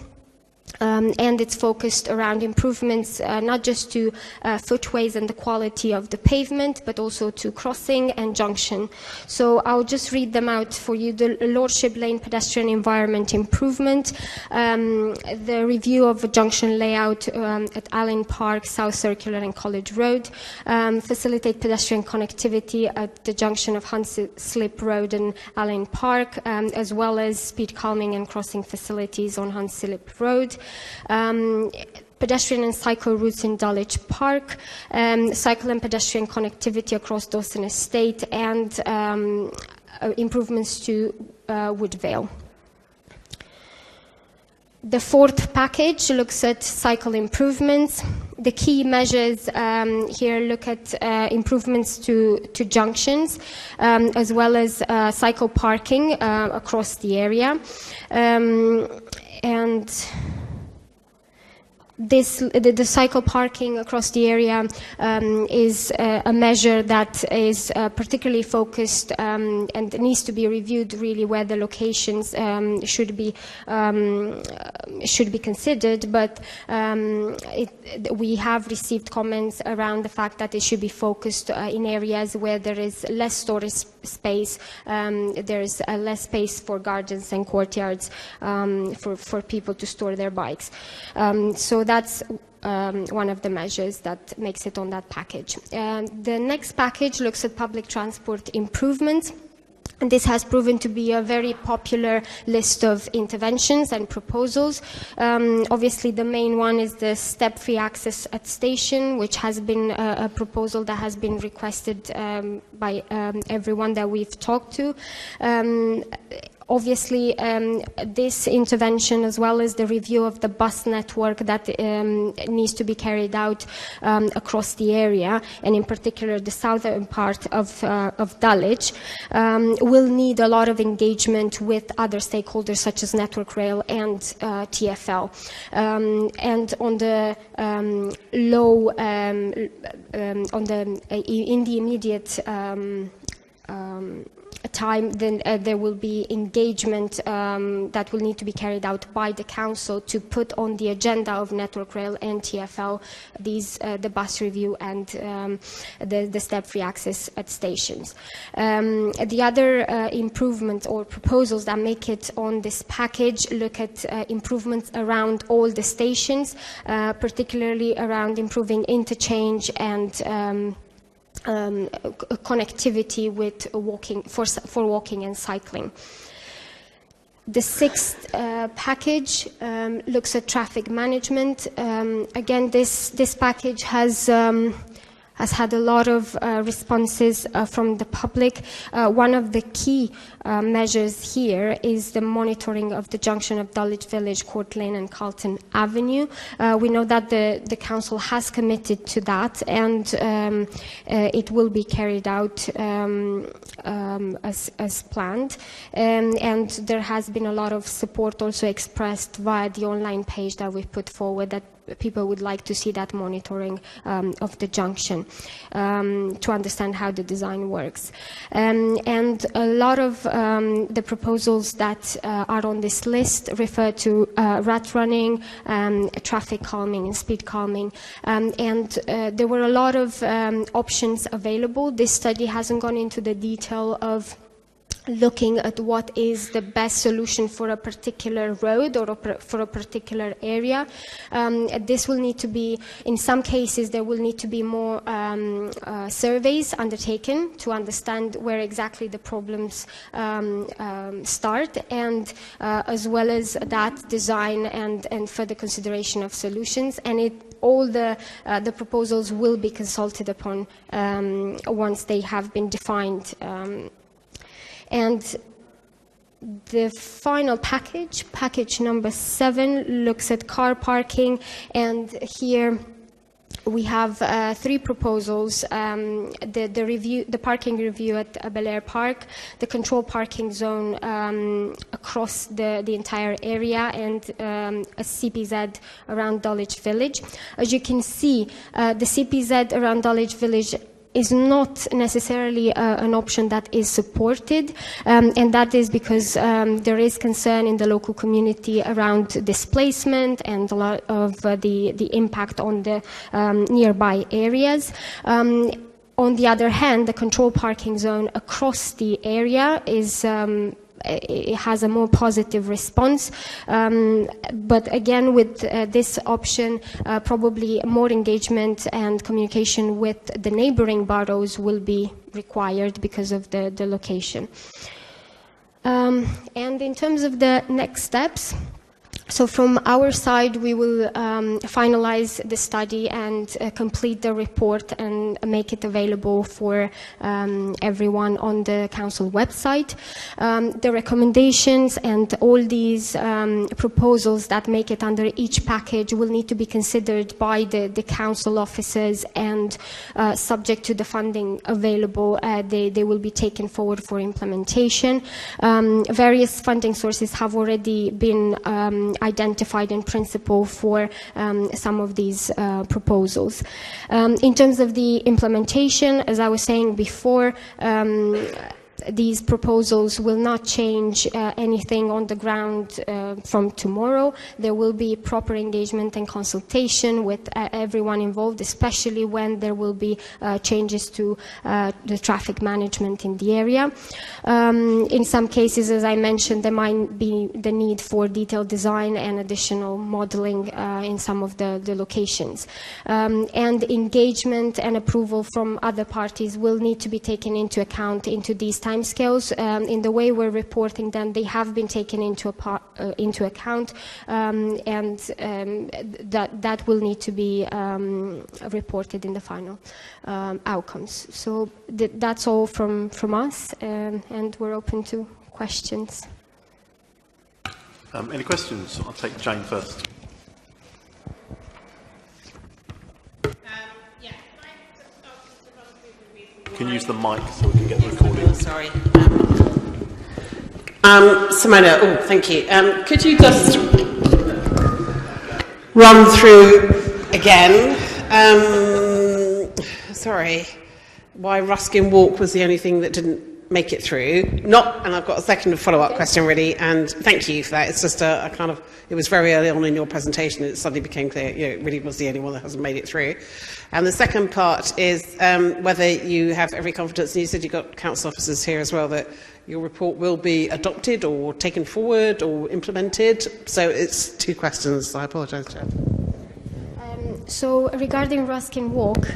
And it's focused around improvements not just to footways and the quality of the pavement, but also to crossing and junction. So I'll just read them out for you. The Lordship Lane pedestrian environment improvement, the review of the junction layout at Allen Park, South Circular and College Road, facilitate pedestrian connectivity at the junction of Hunslip Road and Allen Park, as well as speed calming and crossing facilities on Hunslip Road. Pedestrian and cycle routes in Dulwich Park, cycle and pedestrian connectivity across Dawson Estate, and improvements to Woodvale. The fourth package looks at cycle improvements. The key measures here look at improvements to junctions, as well as cycle parking across the area. And the cycle parking across the area is a measure that is particularly focused and needs to be reviewed really where the locations should be considered, but we have received comments around the fact that it should be focused in areas where there is less storage space, there is less space for gardens and courtyards for people to store their bikes. So that's one of the measures that makes it on that package. The next package looks at public transport improvements. And this has proven to be a very popular list of interventions and proposals. Obviously, the main one is the step-free access at station, which has been a proposal that has been requested by everyone that we've talked to. Obviously, this intervention, as well as the review of the bus network that needs to be carried out across the area, and in particular the southern part of Dulwich, will need a lot of engagement with other stakeholders such as Network Rail and TfL. And on the in the immediate time, then there will be engagement that will need to be carried out by the council to put on the agenda of Network Rail and TfL the bus review and the step-free access at stations. The other improvements or proposals that make it on this package look at improvements around all the stations, particularly around improving interchange and connectivity with walking for walking and cycling. The sixth package looks at traffic management. Again, this package has had a lot of responses from the public. One of the key measures here is the monitoring of the junction of Dulwich Village, Court Lane and Carlton Avenue. We know that the council has committed to that, and it will be carried out as planned. And there has been a lot of support also expressed via the online page that we've put forward, that people would like to see that monitoring of the junction to understand how the design works. And a lot of the proposals that are on this list refer to rat running, traffic calming and speed calming. And there were a lot of options available. This study hasn't gone into the detail of looking at what is the best solution for a particular road or for a particular area. This will need to be, in some cases, there will need to be more surveys undertaken to understand where exactly the problems start, and as well as that, design and further consideration of solutions. And all the proposals will be consulted upon once they have been defined. And the final package, package number 7, looks at car parking, and here we have 3 proposals: the parking review at Bel Air Park, the control parking zone across the entire area, and a CPZ around Dulwich Village. As you can see, the CPZ around Dulwich Village is not necessarily an option that is supported, and that is because there is concern in the local community around displacement and a lot of the impact on the nearby areas. On the other hand, the control parking zone across the area is it has a more positive response, but again with this option probably more engagement and communication with the neighboring boroughs will be required because of the location. And in terms of the next steps, so from our side, we will finalize the study and complete the report and make it available for everyone on the council website. The recommendations and all these proposals that make it under each package will need to be considered by the council officers, and subject to the funding available, they will be taken forward for implementation. Various funding sources have already been identified in principle for some of these proposals. In terms of the implementation, as I was saying before, these proposals will not change anything on the ground from tomorrow. There will be proper engagement and consultation with everyone involved, especially when there will be changes to the traffic management in the area. In some cases, as I mentioned, there might be the need for detailed design and additional modeling in some of the locations. And engagement and approval from other parties will need to be taken into account into these timescales. In the way we're reporting them, they have been taken into account, and that will need to be reported in the final outcomes. So that's all from us, and we're open to questions. Any questions? I'll take Jane first. You can use the mic so we can get the recording. Sorry. Simona, oh, thank you. Could you just run through again, sorry, why Ruskin Walk was the only thing that didn't make it through? And I've got a second follow-up question really, and thank you for that. It's just a kind of, it was very early on in your presentation, it suddenly became clear, it really was the only one that hasn't made it through. And the second part is whether you have every confidence, and you said you've got council officers here as well, that your report will be adopted or taken forward or implemented. So it's 2 questions. I apologise, Chair. So regarding Ruskin Walk,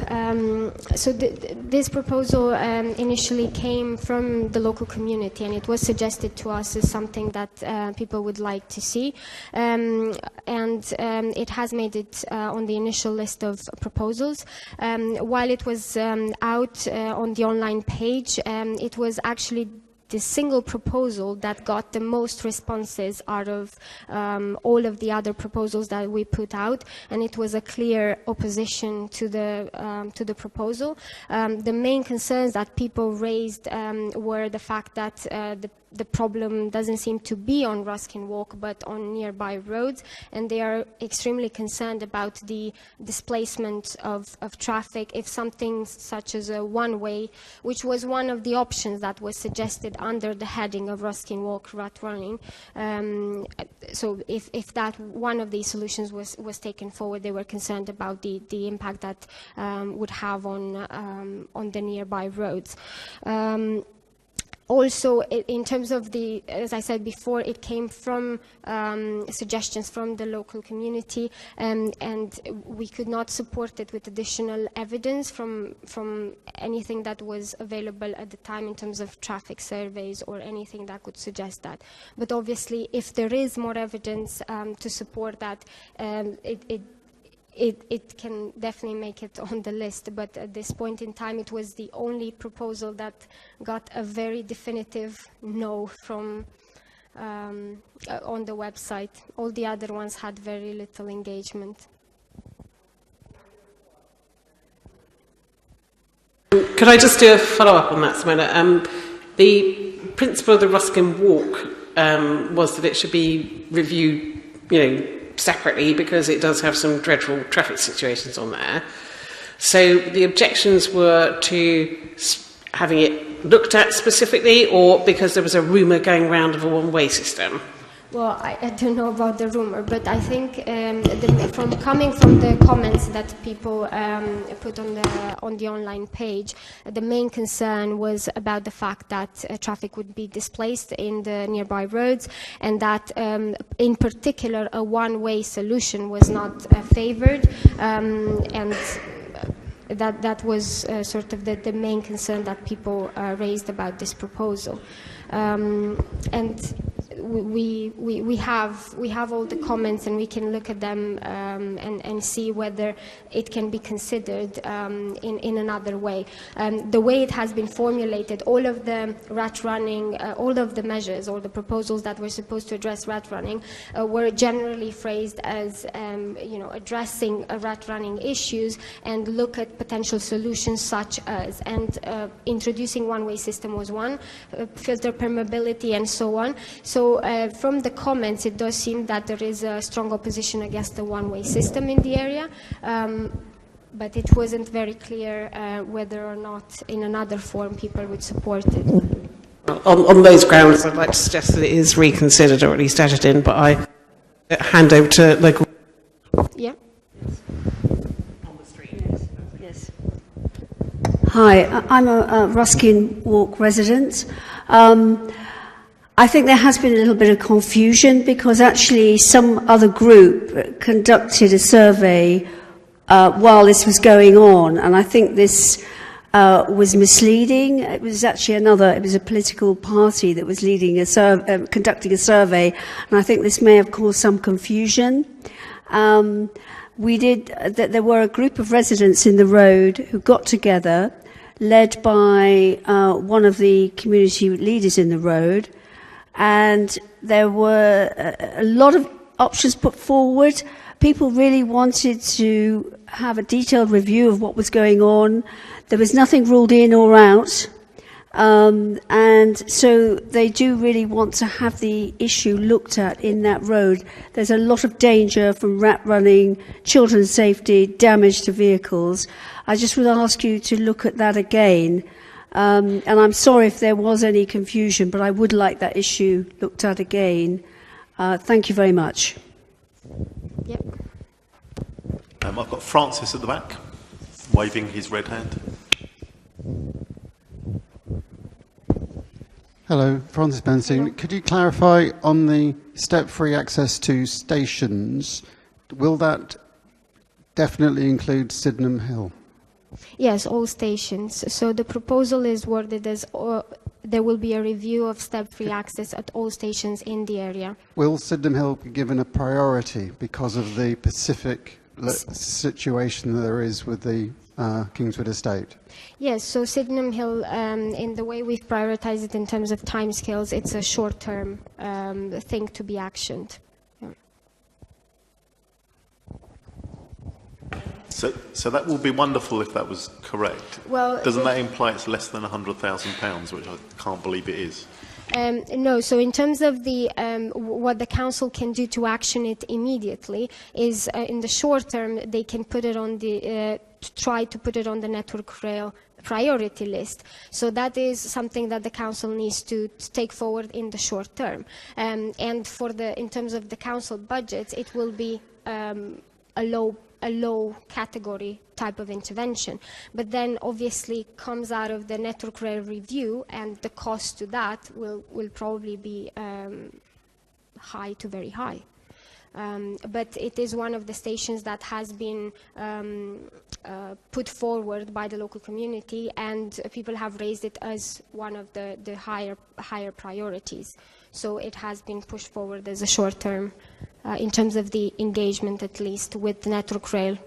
this proposal initially came from the local community, and it was suggested to us as something that people would like to see, and it has made it on the initial list of proposals. While it was out on the online page, it was actually the single proposal that got the most responses out of all of the other proposals that we put out, and it was a clear opposition to the proposal. The main concerns that people raised were the fact that the problem doesn't seem to be on Ruskin Walk but on nearby roads, and they are extremely concerned about the displacement of traffic if something such as a one-way, which was one of the options that was suggested under the heading of Ruskin Walk rat running. So if that one of these solutions was taken forward, they were concerned about the impact that would have on the nearby roads. Also, in terms of as I said before, it came from suggestions from the local community, and we could not support it with additional evidence from anything that was available at the time in terms of traffic surveys or anything that could suggest that. But obviously, if there is more evidence to support that, it can definitely make it on the list, but at this point in time, it was the only proposal that got a very definitive no from on the website. All the other ones had very little engagement. Could I just do a follow-up on that, Simona? The principle of the Ruskin Walk was that it should be reviewed, separately because it does have some dreadful traffic situations on there. So the objections were to having it looked at specifically, or because there was a rumour going round of a one-way system? Well, I don't know about the rumor, but I think coming from the comments that people put on the online page, the main concern was about the fact that traffic would be displaced in the nearby roads, and that, in particular, a one-way solution was not favoured, and that was sort of the main concern that people raised about this proposal, and we have all the comments, and we can look at them and see whether it can be considered in another way. The way it has been formulated, all of the rat running, all of the measures or the proposals that were supposed to address rat running were generally phrased as addressing rat running issues and look at potential solutions such as, and introducing one-way system was one, filter permeability and so on. So from the comments, it does seem that there is a strong opposition against the one-way system in the area, but it wasn't very clear whether or not in another form people would support it. On those grounds, I'd like to suggest that it is reconsidered or at least added in, but I hand over to local... Yeah. Yes. Hi, I'm a Ruskin Walk resident. I think there has been a little bit of confusion because actually some other group conducted a survey while this was going on, and I think this was misleading. It was actually it was a political party that was leading conducting a survey, and I think this may have caused some confusion. There were a group of residents in the road who got together, led by one of the community leaders in the road, and there were a lot of options put forward. People really wanted to have a detailed review of what was going on. There was nothing ruled in or out. And so they do really want to have the issue looked at in that road. There's a lot of danger from rat running, children's safety, damage to vehicles. I just would ask you to look at that again. And I'm sorry if there was any confusion, but I would like that issue looked at again. Thank you very much. Yep. I've got Francis at the back, waving his red hand. Hello, Francis Bernstein. Could you clarify on the step-free access to stations, will that definitely include Sydenham Hill? Yes, all stations. So the proposal is worded as there will be a review of step-free access at all stations in the area. Will Sydenham Hill be given a priority because of the specific situation there is with the Kingswood estate? Yes, so Sydenham Hill, in the way we've prioritized it in terms of timescales, it's a short-term thing to be actioned. So that would be wonderful if that was correct. Well, doesn't that imply it's less than £100,000, which I can't believe it is? No, so in terms of the what the council can do to action it immediately is in the short term they can put it on the try to put it on the network rail priority list. So that is something that the council needs to take forward in the short term. And for in terms of the council budget, it will be a low category type of intervention. But then obviously comes out of the network rail review, and the cost to that will probably be high to very high. But it is one of the stations that has been put forward by the local community, and people have raised it as one of the higher priorities. So it has been pushed forward as a short term in terms of the engagement, at least, with the network rail.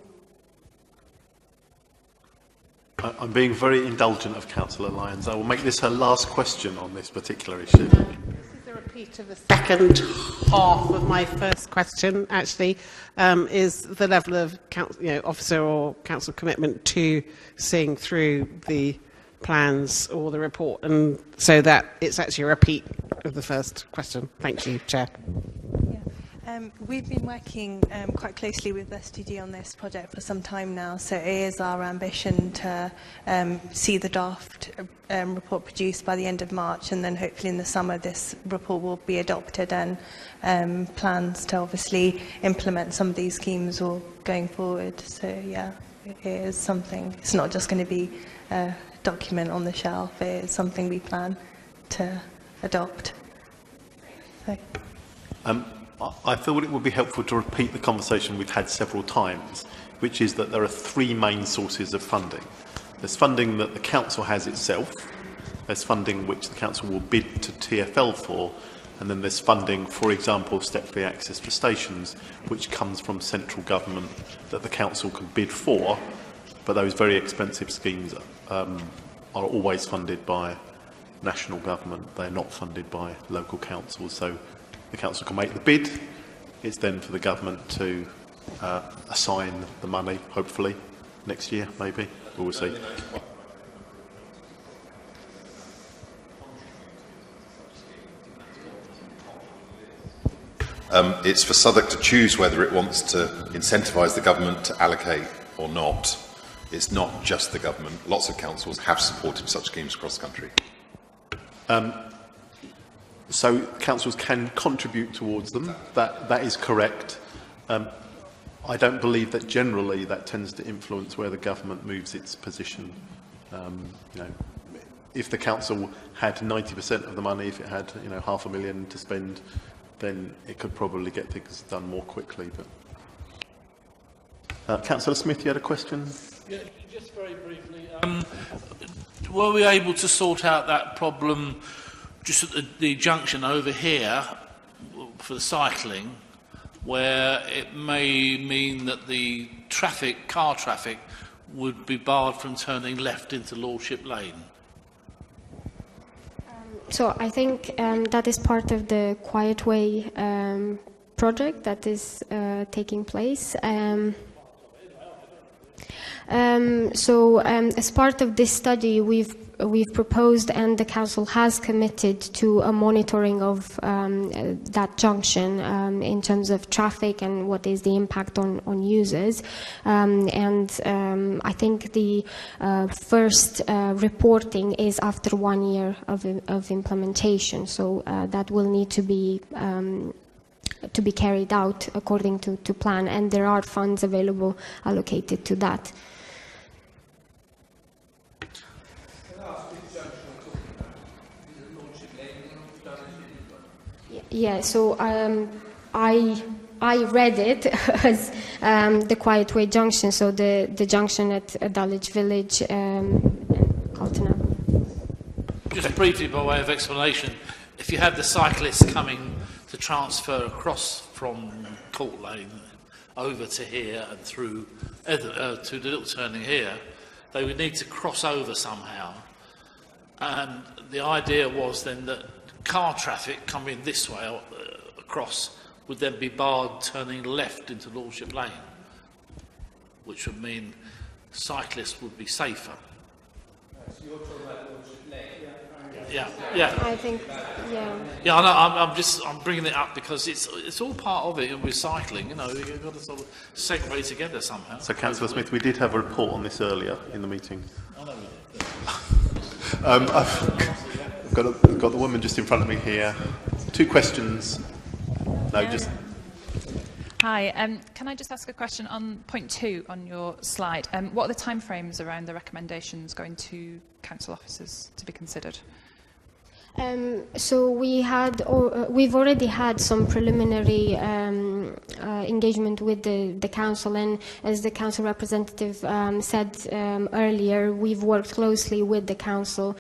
I'm being very indulgent of Councillor Lyons. I will make this her last question on this particular issue. This is a repeat of the second half of my first question, actually, is the level of officer or council commitment to seeing through the plans or the report, and so that it's actually a repeat of the first question. Thank you, Chair. We've been working quite closely with STD on this project for some time now, so it is our ambition to see the draft report produced by the end of March, and then hopefully in the summer this report will be adopted, and plans to obviously implement some of these schemes all going forward. So yeah, it is something, it's not just going to be a document on the shelf, it is something we plan to adopt. So. I thought it would be helpful to repeat the conversation we've had several times, which is that there are three main sources of funding. There's funding that the council has itself, there's funding which the council will bid to TfL for, and then there's funding, for example, step-free access for stations, which comes from central government that the council can bid for, but those very expensive schemes are always funded by national government. They're not funded by local councils, so the council can make the bid. It's then for the government to assign the money, hopefully, next year, maybe. We'll see. It's for Southwark to choose whether it wants to incentivise the government to allocate or not. It's not just the government. Lots of councils have supported such schemes across the country. So councils can contribute towards them. That is correct. I don't believe that generally that tends to influence where the government moves its position. You know, if the council had 90% of the money, if it had £500,000 to spend, then it could probably get things done more quickly. But Councillor Smith, you had a question? Yeah, just very briefly. Were we able to sort out that problem just at the junction over here for the cycling, where it may mean that the car traffic, would be barred from turning left into Lordship Lane? So I think that is part of the Quiet Way project that is taking place. As part of this study, we've proposed, and the council has committed to a monitoring of that junction in terms of traffic and what is the impact on users. I think the first reporting is after 1 year of implementation, so that will need to be carried out according to plan, and there are funds available allocated to that. Yeah, so I read it as the Quiet Way junction, so the junction at Dulwich Village and Carlton Avenue. Just briefly, by way of explanation, if you had the cyclists coming to transfer across from Court Lane over to here and through to the little turning here, they would need to cross over somehow. And the idea was then that car traffic coming this way across would then be barred turning left into Lordship Lane, which would mean cyclists would be safer. So you're talking about Lordship Lane? Yeah. I think, yeah. Yeah, I know. I'm bringing it up because it's all part of it with cycling. You've got to sort of segue together somehow. So, Councillor Smith, we did have a report on this earlier in the meeting. I know we did. I've got the woman just in front of me here. 2 questions. No, just. Hi. Can I just ask a question on point 2 on your slide? What are the timeframes around the recommendations going to council officers to be considered? So we've already had some preliminary engagement with the council, and as the council representative said earlier, we've worked closely with the council